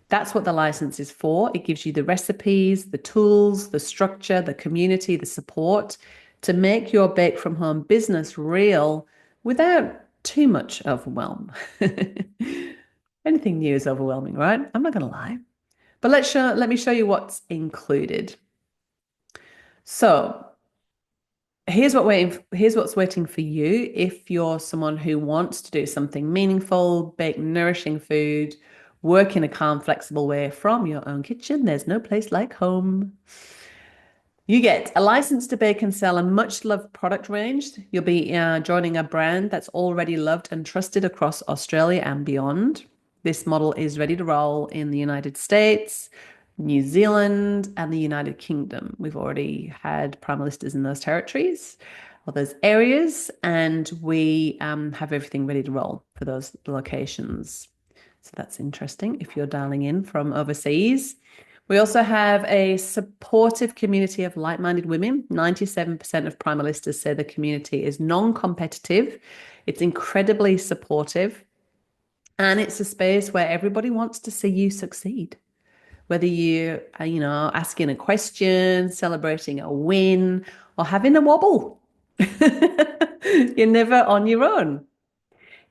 That's what the license is for. It gives you the recipes, the tools, the structure, the community, the support to make your bake from home business real without too much overwhelm. Anything new is overwhelming, right? I'm not going to lie. But let me show you what's included. So here's what's waiting for you if you're someone who wants to do something meaningful, bake nourishing food, work in a calm, flexible way from your own kitchen. There's no place like home. You get a license to bake and sell a much-loved product range. You'll be joining a brand that's already loved and trusted across Australia and beyond. This model is ready to roll in the United States, New Zealand, and the United Kingdom. We've already had Primalistas in those territories or those areas, and we have everything ready to roll for those locations. So that's interesting if you're dialing in from overseas. We also have a supportive community of like-minded women. 97% of Primalistas say the community is non-competitive. It's incredibly supportive. And it's a space where everybody wants to see you succeed. Whether you are, asking a question, celebrating a win, or having a wobble. You're never on your own.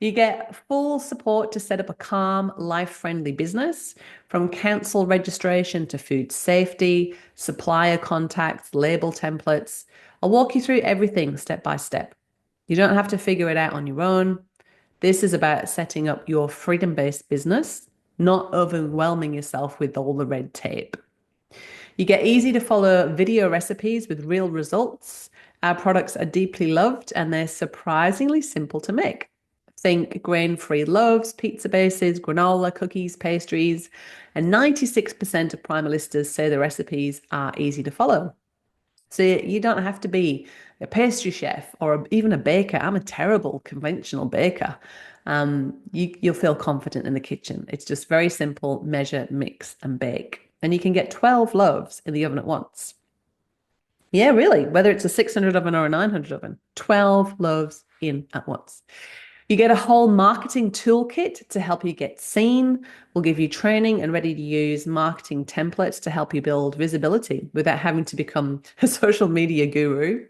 You get full support to set up a calm, life-friendly business, from council registration to food safety, supplier contacts, label templates. I'll walk you through everything step by step. You don't have to figure it out on your own. This is about setting up your freedom-based business, not overwhelming yourself with all the red tape. You get easy to follow video recipes with real results. Our products are deeply loved and they're surprisingly simple to make. Think grain-free loaves, pizza bases, granola, cookies, pastries, and 96% of Primalistas say the recipes are easy to follow. So you don't have to be a pastry chef or even a baker. I'm a terrible conventional baker. You'll feel confident in the kitchen. It's just very simple: measure, mix, and bake. And you can get 12 loaves in the oven at once. Yeah, really, whether it's a 600 oven or a 900 oven, 12 loaves in at once. You get a whole marketing toolkit to help you get seen. We'll give you training and ready-to-use marketing templates to help you build visibility without having to become a social media guru.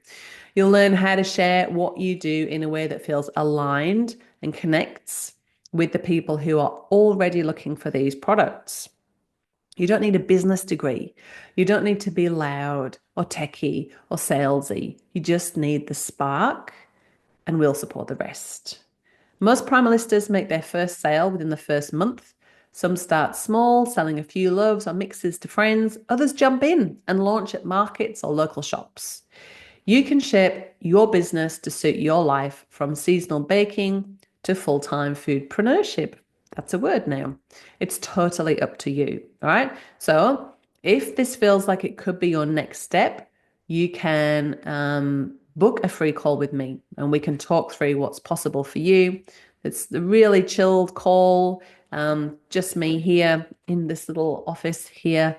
You'll learn how to share what you do in a way that feels aligned and connects with the people who are already looking for these products. You don't need a business degree. You don't need to be loud or techie or salesy. You just need the spark, and we'll support the rest. Most Primalistas make their first sale within the first month. Some start small, selling a few loaves or mixes to friends. Others jump in and launch at markets or local shops. You can shape your business to suit your life, from seasonal baking to full-time foodpreneurship. That's a word now. It's totally up to you, all right? So if this feels like it could be your next step, you can book a free call with me and we can talk through what's possible for you. It's a really chilled call, just me here in this little office here,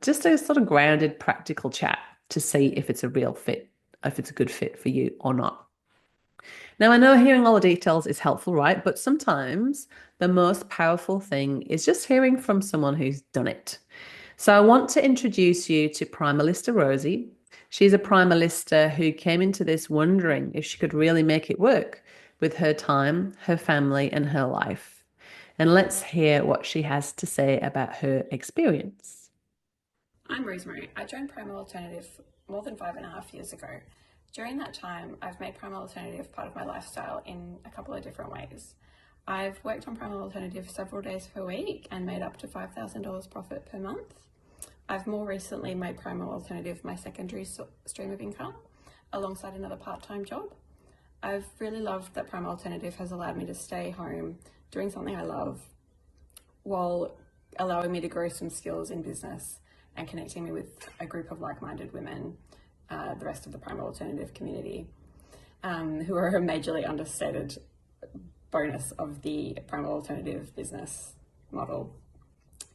just a sort of grounded, practical chat to see if it's a real fit, if it's a good fit for you or not. Now, I know hearing all the details is helpful, right? But sometimes the most powerful thing is just hearing from someone who's done it. So I want to introduce you to Primalista Rosie. She's a Primalista who came into this wondering if she could really make it work with her time, her family, and her life. And let's hear what she has to say about her experience. I'm Rosemary. I joined Primal Alternative more than 5.5 years ago. During that time, I've made Primal Alternative part of my lifestyle in a couple of different ways. I've worked on Primal Alternative several days per week and made up to $5,000 profit per month. I've more recently made Primal Alternative my secondary stream of income alongside another part-time job. I've really loved that Primal Alternative has allowed me to stay home doing something I love while allowing me to grow some skills in business and connecting me with a group of like-minded women, the rest of the Primal Alternative community, who are a majorly understated bonus of the Primal Alternative business model.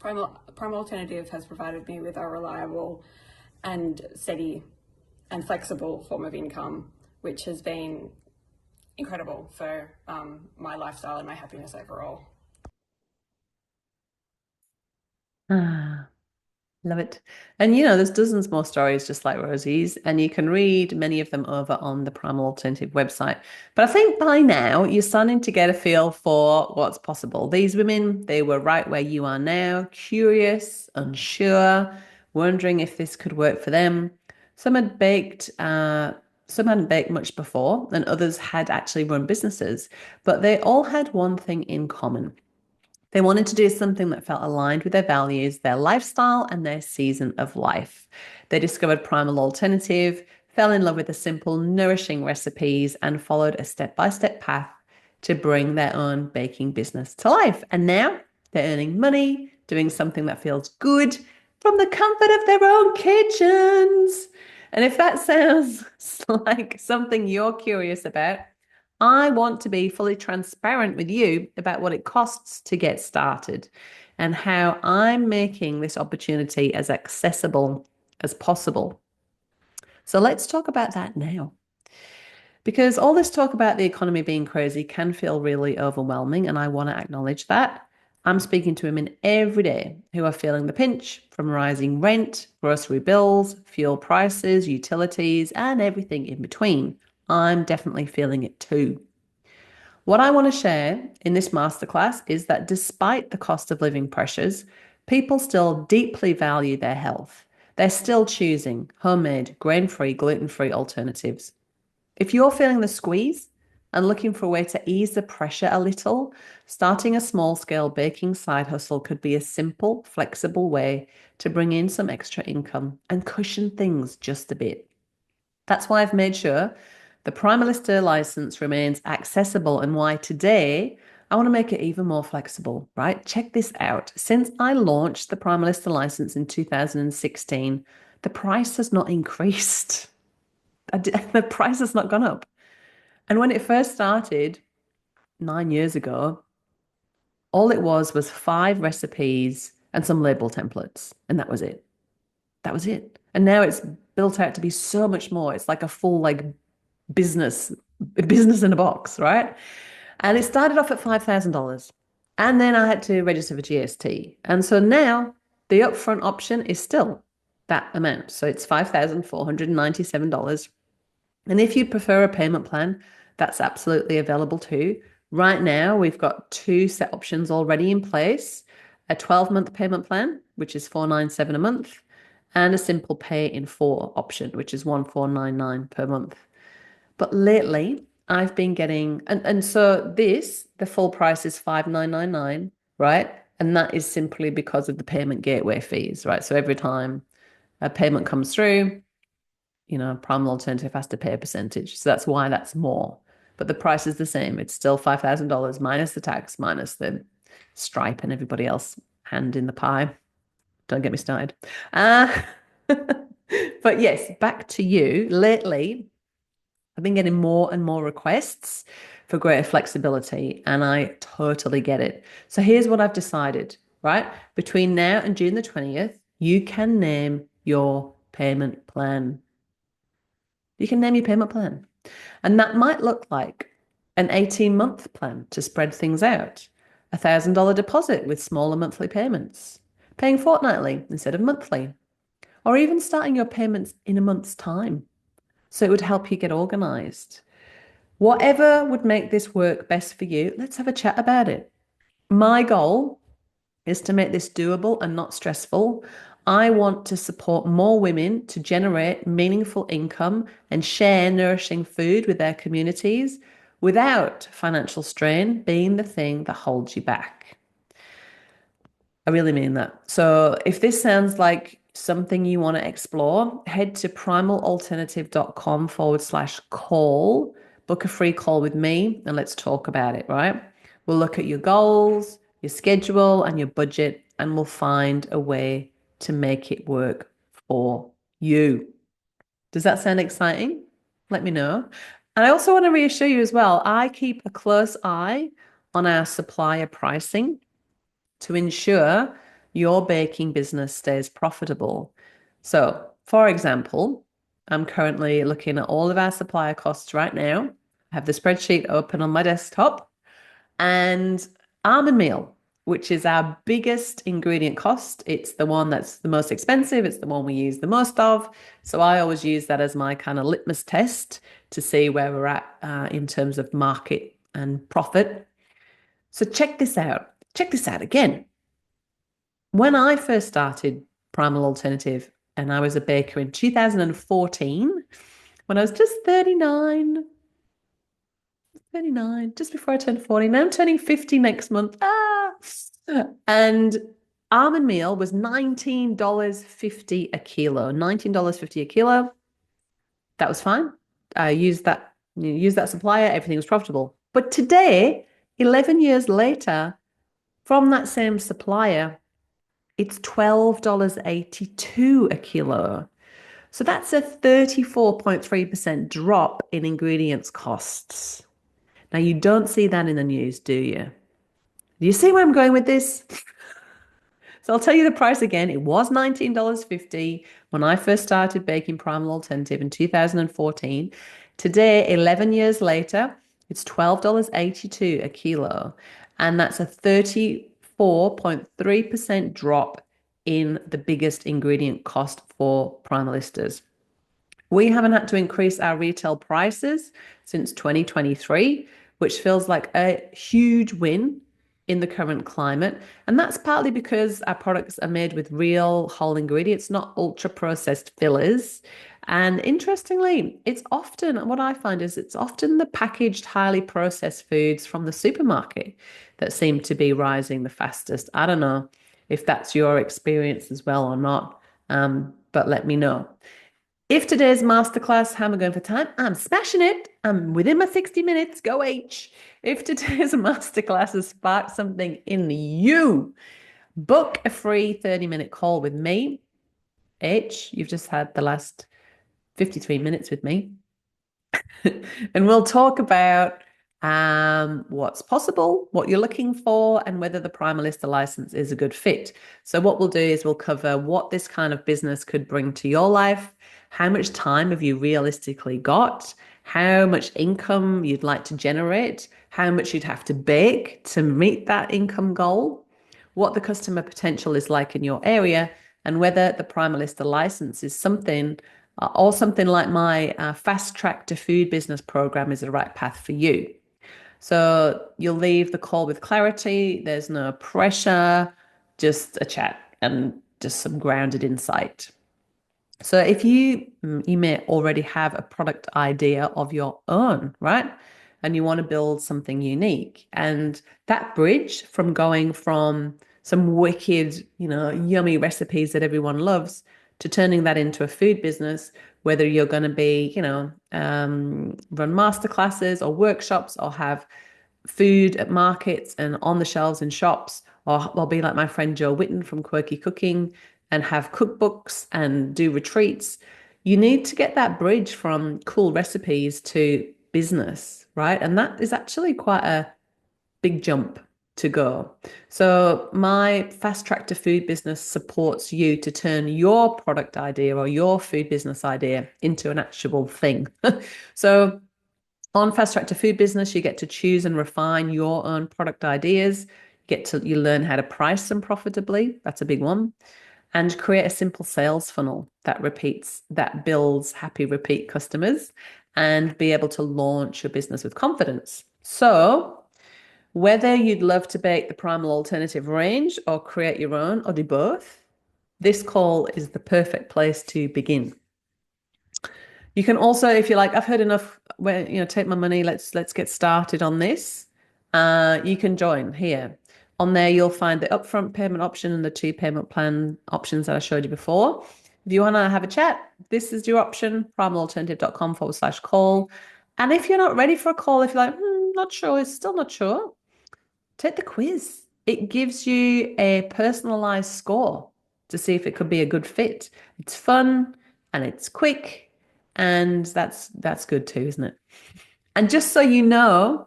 Primal Alternative has provided me with a reliable and steady and flexible form of income, which has been incredible for my lifestyle and my happiness overall. Ah, love it. And there's dozens more stories just like Rosie's, and you can read many of them over on the Primal Alternative website. But I think by now you're starting to get a feel for what's possible. These women, they were right where you are now, curious, unsure, wondering if this could work for them. Some had baked, some hadn't baked much before, and others had actually run businesses, but they all had one thing in common. They wanted to do something that felt aligned with their values, their lifestyle, and their season of life. They discovered Primal Alternative, fell in love with the simple, nourishing recipes, and followed a step-by-step path to bring their own baking business to life. And now they're earning money, doing something that feels good from the comfort of their own kitchens. And if that sounds like something you're curious about, I want to be fully transparent with you about what it costs to get started and how I'm making this opportunity as accessible as possible. So let's talk about that now. Because all this talk about the economy being crazy can feel really overwhelming, and I want to acknowledge that. I'm speaking to women every day who are feeling the pinch from rising rent, grocery bills, fuel prices, utilities, and everything in between. I'm definitely feeling it too. What I want to share in this masterclass is that despite the cost of living pressures, people still deeply value their health. They're still choosing homemade, grain-free, gluten-free alternatives. If you're feeling the squeeze and looking for a way to ease the pressure a little, starting a small-scale baking side hustle could be a simple, flexible way to bring in some extra income and cushion things just a bit. That's why I've made sure the Primalista license remains accessible, and why today I want to make it even more flexible, right? Check this out. Since I launched the Primalista license in 2016, the price has not increased. The price has not gone up. And when it first started 9 years ago, all it was 5 recipes and some label templates, and that was it. That was it. And now it's built out to be so much more. It's like a full business in a box, right? And it started off at $5,000. And then I had to register for GST. And so now the upfront option is still that amount. So it's $5,497. And if you prefer a payment plan, that's absolutely available too. Right now, we've got 2 set options already in place, a 12-month payment plan, which is $497 a month, and a simple pay in 4 option, which is $1,499 per month. But lately, I've been getting, and so the full price is $5,999, right? And that is simply because of the payment gateway fees, right? So every time a payment comes through, Primal Alternative has to pay a percentage. So that's why that's more. But the price is the same. It's still $5,000 minus the tax, minus the Stripe and everybody else hand in the pie. Don't get me started. But yes, back to you. Lately, I've been getting more and more requests for greater flexibility, and I totally get it. So here's what I've decided, right? Between now and June the 20th, you can name your payment plan. You can name your payment plan. And that might look like an 18-month plan to spread things out, a $1,000 deposit with smaller monthly payments, paying fortnightly instead of monthly, or even starting your payments in a month's time. So it would help you get organized. Whatever would make this work best for you, let's have a chat about it. My goal is to make this doable and not stressful. I want to support more women to generate meaningful income and share nourishing food with their communities without financial strain being the thing that holds you back. I really mean that. So if this sounds like something you want to explore, head to primalalternative.com/call, book a free call with me, and let's talk about it, right? We'll look at your goals, your schedule, and your budget, and we'll find a way to make it work for you. Does that sound exciting? Let me know. And I also want to reassure you as well, I keep a close eye on our supplier pricing to ensure your baking business stays profitable. So, for example, I'm currently looking at all of our supplier costs right now. I have the spreadsheet open on my desktop, and almond meal, which is our biggest ingredient cost. It's the one that's the most expensive. It's the one we use the most of. So I always use that as my kind of litmus test to see where we're at in terms of market and profit. So check this out. Check this out again. When I first started Primal Alternative and I was a baker in 2014, when I was just 39, just before I turned 40. Now I'm turning 50 next month. And almond meal was $19.50 a kilo. $19.50 a kilo. That was fine. I used that supplier. Everything was profitable. But today, 11 years later, from that same supplier, it's $12.82 a kilo. So that's a 34.3% drop in ingredients costs. Now, you don't see that in the news, do you? Do you see where I'm going with this? So I'll tell you the price again. It was $19.50 when I first started baking Primal Alternative in 2014. Today, 11 years later, it's $12.82 a kilo. And that's a 34.3% drop in the biggest ingredient cost for Primalistas. We haven't had to increase our retail prices since 2023, which feels like a huge win in the current climate. And that's partly because our products are made with real whole ingredients, not ultra processed fillers. And interestingly, it's often what I find is it's often the packaged, highly processed foods from the supermarket that seem to be rising the fastest. I don't know if that's your experience as well or not, but let me know. If today's masterclass, how am I going for time? I'm smashing it. I'm within my 60 minutes. Go H. If today's masterclass has sparked something in you, book a free 30-minute call with me. H, you've just had the last 53 minutes with me. And we'll talk about what's possible, what you're looking for, and whether the Primalista license is a good fit. So what we'll do is we'll cover what this kind of business could bring to your life, how much time have you realistically got, how much income you'd like to generate, how much you'd have to bake to meet that income goal, what the customer potential is like in your area, and whether the Primalista license is something or something like my Fast Track to Food Business program is the right path for you. So you'll leave the call with clarity. There's no pressure, just a chat and just some grounded insight. So if you may already have a product idea of your own, right? And you want to build something unique. And that bridge from going from some wicked, yummy recipes that everyone loves to turning that into a food business, whether you're going to be, run masterclasses or workshops or have food at markets and on the shelves in shops, or I'll be like my friend Jo Whitten from Quirky Cooking and have cookbooks and do retreats. You need to get that bridge from cool recipes to business, right? And that is actually quite a big jump to go. So my Fast Track to Food Business supports you to turn your product idea or your food business idea into an actual thing. So on Fast Track to Food Business, you get to choose and refine your own product ideas. You learn how to price them profitably. That's a big one. And create a simple sales funnel that builds happy repeat customers and be able to launch your business with confidence. So whether you'd love to bake the Primal Alternative range or create your own or do both, this call is the perfect place to begin. You can also, if you're like, I've heard enough, take my money, let's get started on this. You can join here. On there, you'll find the upfront payment option and the 2 payment plan options that I showed you before. If you want to have a chat, this is your option, primalalternative.com/call. And if you're not ready for a call, if you're like, not sure, still not sure, take the quiz. It gives you a personalized score to see if it could be a good fit. It's fun and it's quick, and that's good too, isn't it? And just so you know,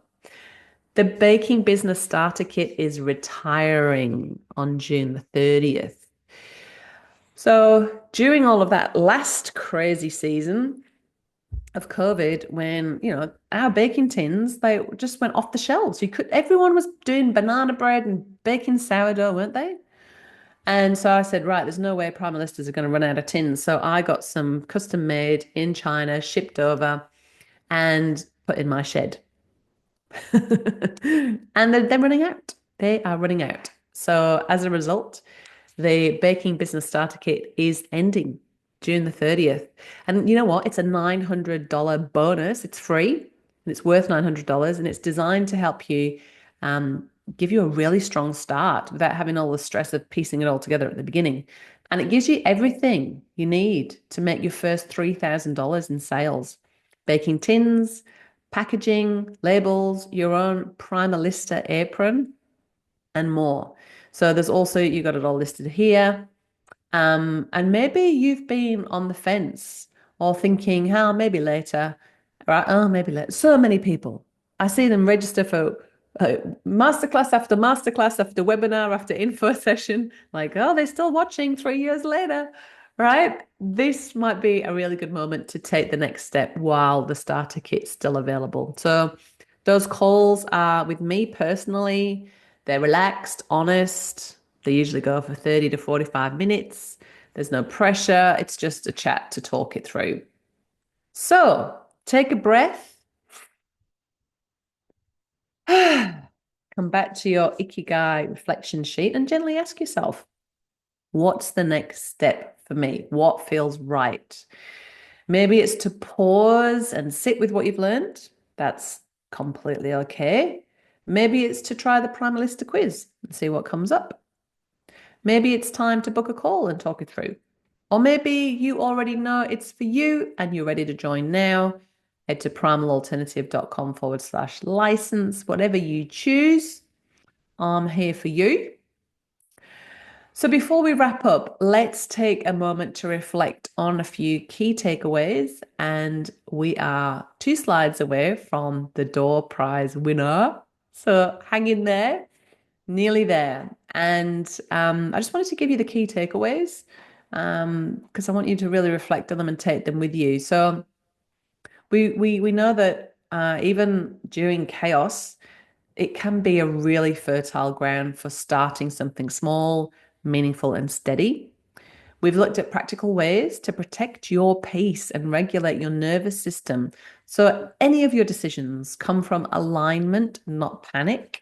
the Baking Business Starter Kit is retiring on June the 30th. So during all of that last crazy season of COVID, when, our baking tins, they just went off the shelves. Everyone was doing banana bread and baking sourdough, weren't they? And so I said, right, there's no way Primalistas are going to run out of tins. So I got some custom made in China, shipped over, and put in my shed. And they're running out. They are running out. So as a result, the Baking Business Starter Kit is ending June the 30th. And you know what? It's a $900 bonus. It's free and it's worth $900, and it's designed to help you give you a really strong start without having all the stress of piecing it all together at the beginning. And it gives you everything you need to make your first $3,000 in sales. Baking tins, packaging, labels, your own Primalista apron, and more. So there's also, you got it all listed here. And maybe you've been on the fence or thinking, oh, maybe later, right? Oh, maybe later. So many people. I see them register for masterclass after masterclass after webinar after info session. Like, oh, they're still watching 3 years later, right? This might be a really good moment to take the next step while the starter kit's still available. So those calls are with me personally. They're relaxed, honest. They usually go for 30 to 45 minutes. There's no pressure. It's just a chat to talk it through. So take a breath. Come back to your Ikigai reflection sheet and gently ask yourself, what's the next step for me? What feels right? Maybe it's to pause and sit with what you've learned. That's completely okay. Maybe it's to try the Primalista quiz and see what comes up. Maybe it's time to book a call and talk it through. Or maybe you already know it's for you and you're ready to join now. Head to primalalternative.com/license, whatever you choose. I'm here for you. So before we wrap up, let's take a moment to reflect on a few key takeaways. And we are 2 slides away from the door prize winner. So hang in there, nearly there. And I just wanted to give you the key takeaways because I want you to really reflect on them and take them with you. So we know that even during chaos, it can be a really fertile ground for starting something small, meaningful, and steady. We've looked at practical ways to protect your peace and regulate your nervous system so any of your decisions come from alignment, not panic.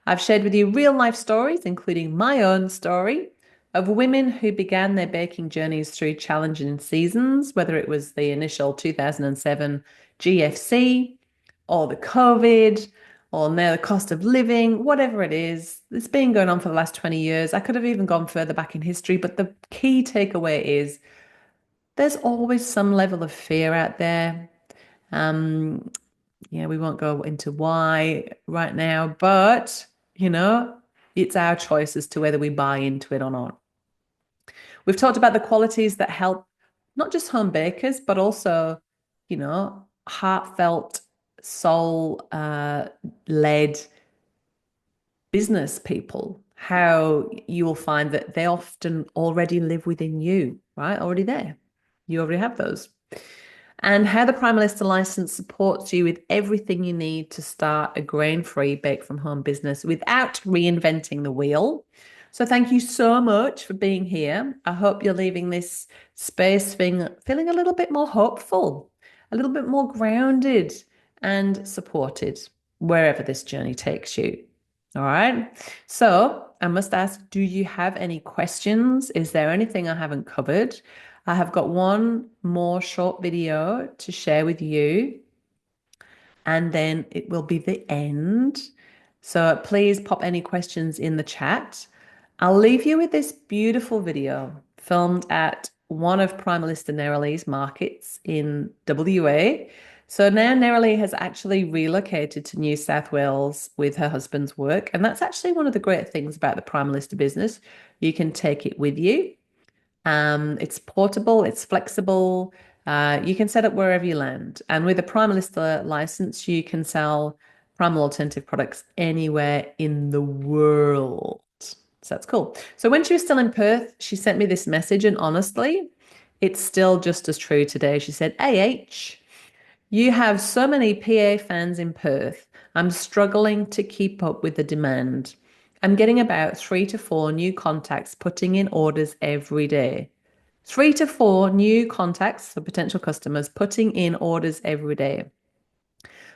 I've shared with you real life stories, including my own story, of women who began their baking journeys through challenging seasons, whether it was the initial 2007 GFC or the COVID or now the cost of living, whatever it is. It's been going on for the last 20 years. I could have even gone further back in history, but the key takeaway is there's always some level of fear out there. We won't go into why right now, but, it's our choice as to whether we buy into it or not. We've talked about the qualities that help not just home bakers, but also, heartfelt, soul-led business people, how you will find that they often already live within you, right? Already there. You already have those. And how the Primalista license supports you with everything you need to start a grain-free bake-from-home business without reinventing the wheel. So thank you so much for being here. I hope you're leaving this space feeling a little bit more hopeful, a little bit more grounded and supported wherever this journey takes you. All right. So I must ask, do you have any questions? Is there anything I haven't covered? I have got one more short video to share with you, and then it will be the end. So please pop any questions in the chat. I'll leave you with this beautiful video filmed at one of Primalista Neralee's markets in WA. So now Neralee has actually relocated to New South Wales with her husband's work. And that's actually one of the great things about the Primalista business. You can take it with you. It's portable, it's flexible. You can set up wherever you land. And with a Primalista license, you can sell Primal alternative products anywhere in the world. So that's cool. So when she was still in Perth, she sent me this message, and honestly, it's still just as true today. She said, AH, you have so many PA fans in Perth. I'm struggling to keep up with the demand. I'm getting about 3 to 4 new contacts putting in orders every day. 3 to 4 new contacts, so potential customers, putting in orders every day.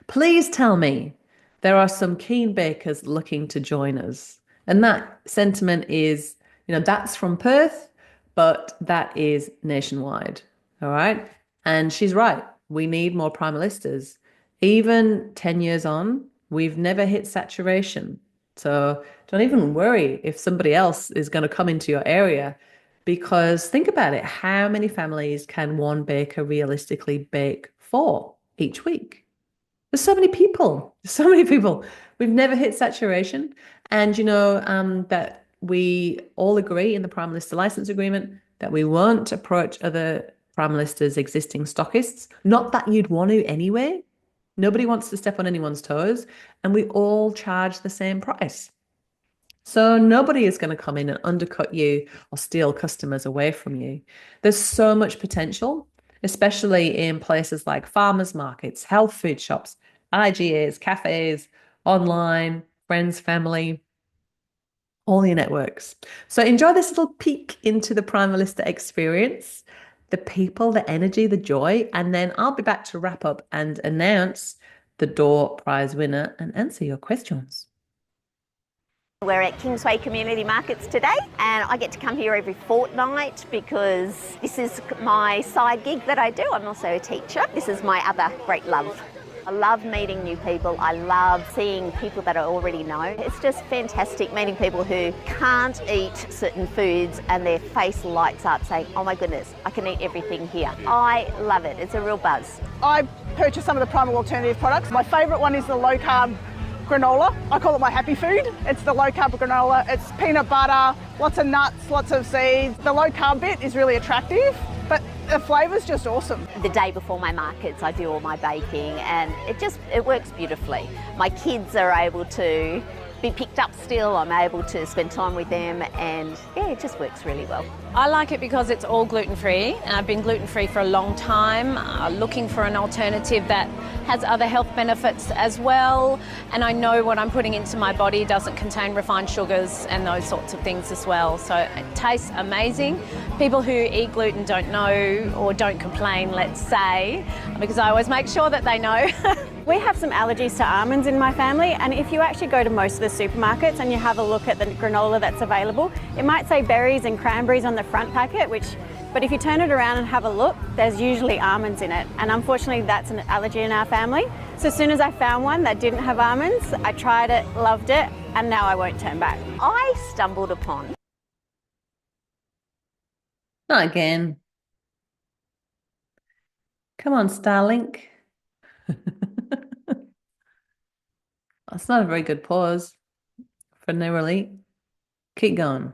Please tell me there are some keen bakers looking to join us. And that sentiment is, that's from Perth, but that is nationwide. All right. And she's right. We need more primalistas. Even 10 years on, we've never hit saturation. So don't even worry if somebody else is going to come into your area, because think about it. How many families can one baker realistically bake for each week? There's so many people. So many people. We've never hit saturation. And that we all agree in the Primalista license agreement that we won't approach other Primalistas' existing stockists. Not that you'd want to anyway. Nobody wants to step on anyone's toes. And we all charge the same price. So nobody is going to come in and undercut you or steal customers away from you. There's so much potential, especially in places like farmers markets, health food shops, IGAs, cafes, online, friends, family, all your networks. So enjoy this little peek into the Primalista experience, the people, the energy, the joy, and then I'll be back to wrap up and announce the door prize winner and answer your questions. We're at Kingsway Community Markets today, and I get to come here every fortnight because this is my side gig that I do. I'm also a teacher. This is my other great love. I love meeting new people. I love seeing people that I already know. It's just fantastic meeting people who can't eat certain foods and their face lights up saying, oh my goodness, I can eat everything here. I love it. It's a real buzz. I purchase some of the Primal alternative products. My favourite one is the low carb granola. I call it my happy food. It's the low carb granola. It's peanut butter, lots of nuts, lots of seeds. The low carb bit is really attractive, but the flavour's just awesome. The day before my markets, I do all my baking, and it works beautifully. My kids are able to be picked up still. I'm able to spend time with them, and yeah, it just works really well. I like it because it's all gluten-free, and I've been gluten-free for a long time, looking for an alternative that has other health benefits as well, and I know what I'm putting into my body doesn't contain refined sugars and those sorts of things as well. So it tastes amazing. People who eat gluten don't know or don't complain, let's say, because I always make sure that they know. We have some allergies to almonds in my family, and if you actually go to most of the supermarkets and you have a look at the granola that's available, it might say berries and cranberries on the front packet, but if you turn it around and have a look, there's usually almonds in it, and unfortunately that's an allergy in our family. So as soon as I found one that didn't have almonds, I tried it, loved it, and now I won't turn back. I stumbled upon. Not again. Come on, Starlink. That's not a very good pause for Neroli. Keep going.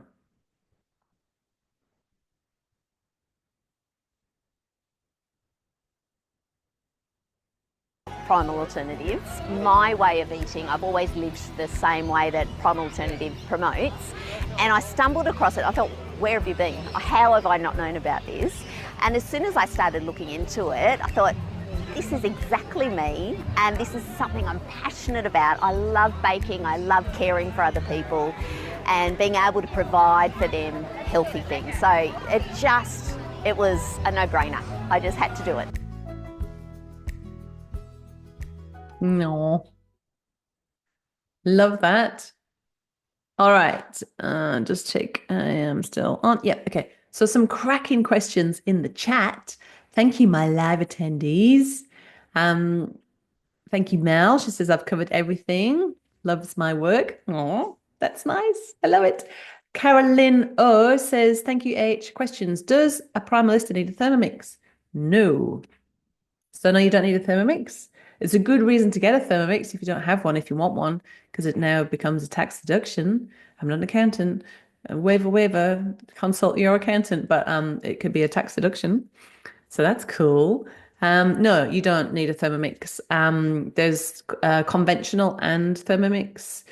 Primal alternatives. My way of eating, I've always lived the same way that Primal Alternative promotes, and I stumbled across it. I thought, where have you been? How have I not known about this? And as soon as I started looking into it, I thought, this is exactly me, and this is something I'm passionate about. I love baking, I love caring for other people, and being able to provide for them healthy things. So it was a no-brainer. I just had to do it. No. Love that. All right. Just check. I am still on. Yeah. Okay. So some cracking questions in the chat. Thank you, my live attendees. Thank you, Mel. She says, I've covered everything. Loves my work. Oh, that's nice. I love it. Carolyn O says, thank you, H. Questions. Does a Primalista need a Thermomix? No. So no, you don't need a Thermomix. It's a good reason to get a Thermomix if you don't have one, if you want one, because it now becomes a tax deduction. I'm not an accountant. Waiver, consult your accountant, but it could be a tax deduction. So that's cool. No, you don't need a Thermomix. There's conventional and Thermomix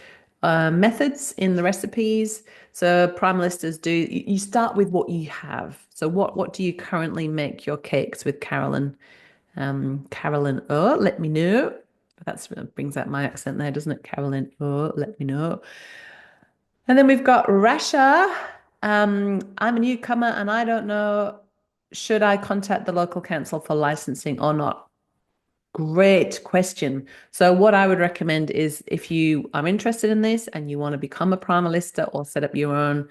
methods in the recipes. So Primalistas you start with what you have. So what do you currently make your cakes with, Carolyn? Carolyn, let me know. That brings out my accent there, doesn't it? Carolyn, let me know. And then we've got Rasha. I'm a newcomer and I don't know, should I contact the local council for licensing or not? Great question. So what I would recommend is, if you are interested in this and you want to become a Primalista or set up your own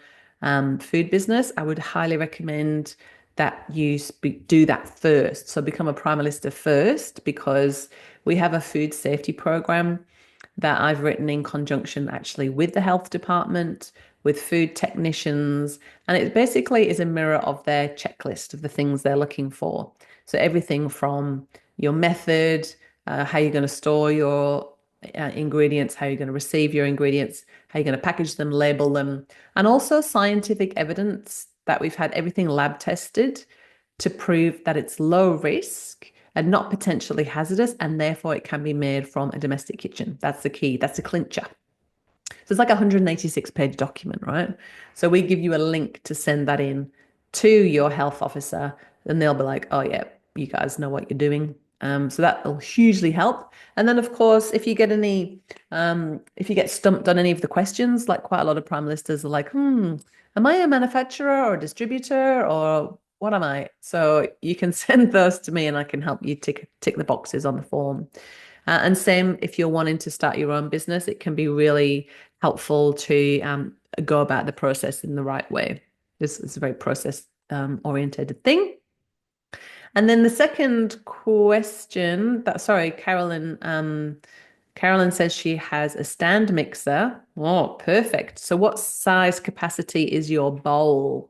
food business, I would highly recommend that you do that first. So become a Primalista first, because we have a food safety program that I've written in conjunction actually with the health department, with food technicians, and it basically is a mirror of their checklist of the things they're looking for. So everything from your method, how you're going to store your ingredients, how you're going to receive your ingredients, how you're going to package them, label them, and also scientific evidence that we've had everything lab tested to prove that it's low risk and not potentially hazardous, and therefore it can be made from a domestic kitchen. That's the key. That's the clincher. So it's like a 186-page document, right? So we give you a link to send that in to your health officer, and they'll be like, oh yeah, you guys know what you're doing. So that will hugely help. And then, of course, if you get stumped on any of the questions, like quite a lot of Primalistas are like, am I a manufacturer or a distributor, or what am I? So you can send those to me and I can help you tick the boxes on the form. And same if you're wanting to start your own business, it can be really helpful to go about the process in the right way. This is a very process oriented thing. And then the second question, Carolyn says she has a stand mixer. Oh, perfect. So what size capacity is your bowl?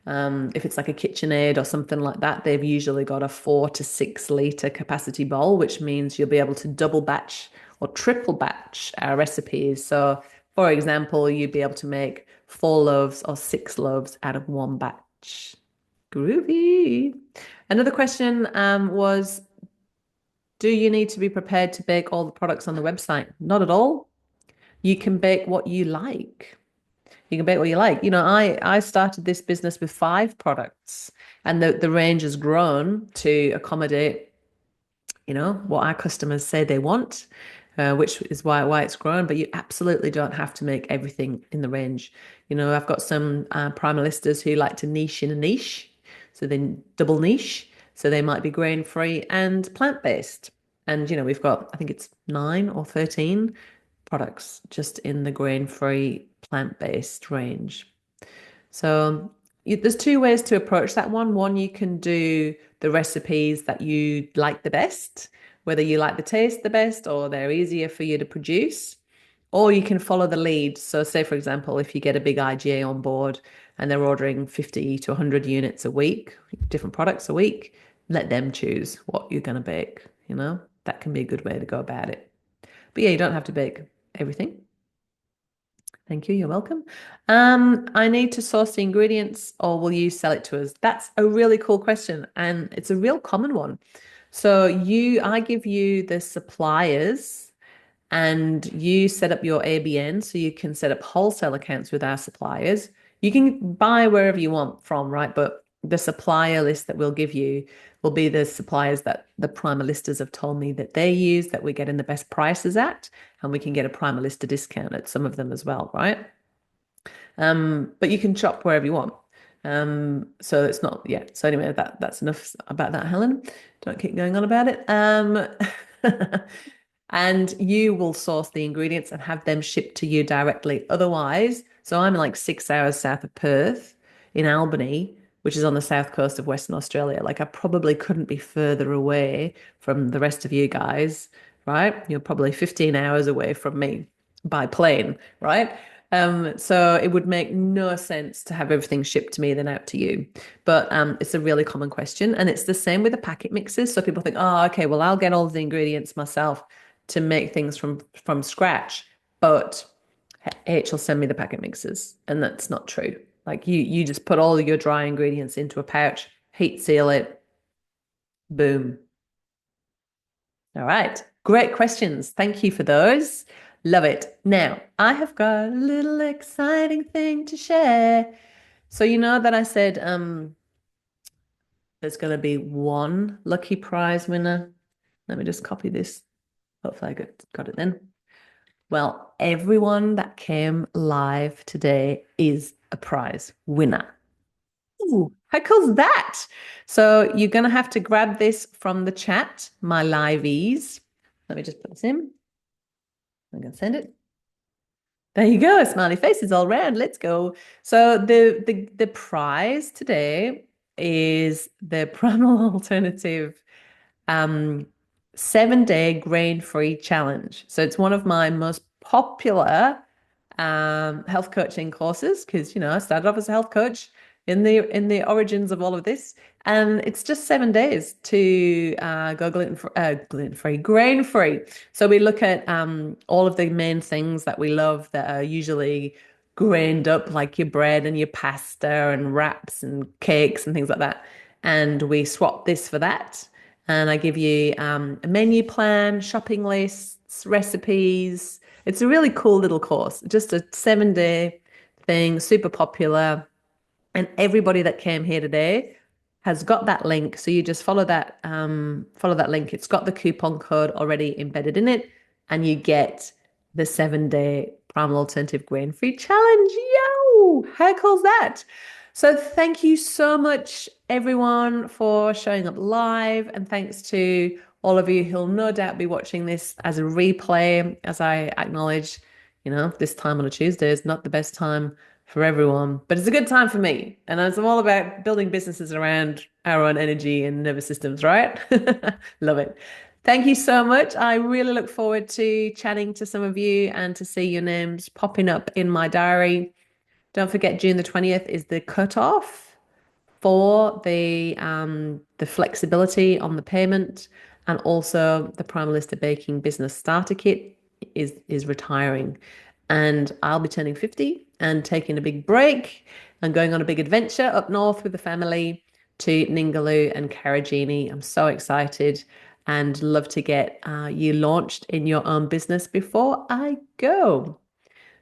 If it's like a KitchenAid or something like that, they've usually got a 4 to 6 litre capacity bowl, which means you'll be able to double batch or triple batch our recipes. So, for example, you'd be able to make 4 loaves or 6 loaves out of one batch. Groovy. Another question was, do you need to be prepared to bake all the products on the website? Not at all. You can bake what you like. You can bake what you like. You know, I started this business with 5 products, and the range has grown to accommodate, you know, what our customers say they want, which is why it's grown. But you absolutely don't have to make everything in the range. You know, I've got some Primalistas who like to niche in a niche, so they double niche. So they might be grain-free and plant-based. And, you know, we've got, I think it's 9 or 13 products just in the grain-free, plant-based range. So there's 2 ways to approach that one. One, you can do the recipes that you like the best, whether you like the taste the best or they're easier for you to produce, or you can follow the lead. So say, for example, if you get a big IGA on board and they're ordering 50 to 100 units a week, different products a week, let them choose what you're going to bake. You know, that can be a good way to go about it. But yeah, you don't have to bake everything. Thank you. You're welcome. I need to source the ingredients, or will you sell it to us? That's a really cool question, and it's a real common one. So I give you the suppliers, and you set up your ABN, so you can set up wholesale accounts with our suppliers. You can buy wherever you want from, right? But the supplier list that we'll give you will be the suppliers that the Primalistas have told me that they use, that we're getting the best prices at, and we can get a Primalista discount at some of them as well, right? But you can shop wherever you want. So it's not, yeah. So anyway, that's enough about that, Helen. Don't keep going on about it. And you will source the ingredients and have them shipped to you directly. Otherwise, so I'm like 6 hours south of Perth in Albany, which is on the south coast of Western Australia. Like I probably couldn't be further away from the rest of you guys, right? You're probably 15 hours away from me by plane, right? So it would make no sense to have everything shipped to me then out to you. But it's a really common question. And it's the same with the packet mixes. So people think, oh, okay, well, I'll get all of the ingredients myself to make things from scratch. But H will send me the packet mixes. And that's not true. Like you just put all of your dry ingredients into a pouch, heat seal it, boom. All right. Great questions. Thank you for those. Love it. Now, I have got a little exciting thing to share. So you know that I said there's going to be one lucky prize winner. Let me just copy this. Hopefully I got it then. Well, everyone that came live today is a prize winner. Ooh, how cool is that? So you're going to have to grab this from the chat, my livees. Let me just put this in. I'm going to send it. There you go. Smiley faces all round. Let's go. So the prize today is the Primal Alternative 7-day grain-free challenge. So it's one of my most popular health coaching courses because I started off as a health coach in the origins of all of this, and it's just 7 days to go gluten-free, grain-free. So we look at all of the main things that we love that are usually grained up, like your bread and your pasta and wraps and cakes and things like that, and we swap this for that. And I give you a menu plan, shopping lists, recipes. It's a really cool little course, just a 7-day thing, super popular. And everybody that came here today has got that link. So you just follow that link. It's got the coupon code already embedded in it, and you get the 7-day Primal Alternative Grain-Free Challenge. Yo! How cool is that? So thank you so much, everyone, for showing up live. And thanks to all of you who'll no doubt be watching this as a replay. As I acknowledge, this time on a Tuesday is not the best time for everyone, but it's a good time for me. And I'm all about building businesses around our own energy and nervous systems, right? Love it. Thank you so much. I really look forward to chatting to some of you and to see your names popping up in my diary. Don't forget, June the 20th is the cutoff for the flexibility on the payment, and also the Primalista Baking Business Starter Kit is retiring. And I'll be turning 50 and taking a big break and going on a big adventure up north with the family to Ningaloo and Karajini. I'm so excited and love to get you launched in your own business before I go.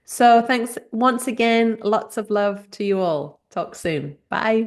So thanks once again. Lots of love to you all. Talk soon. Bye.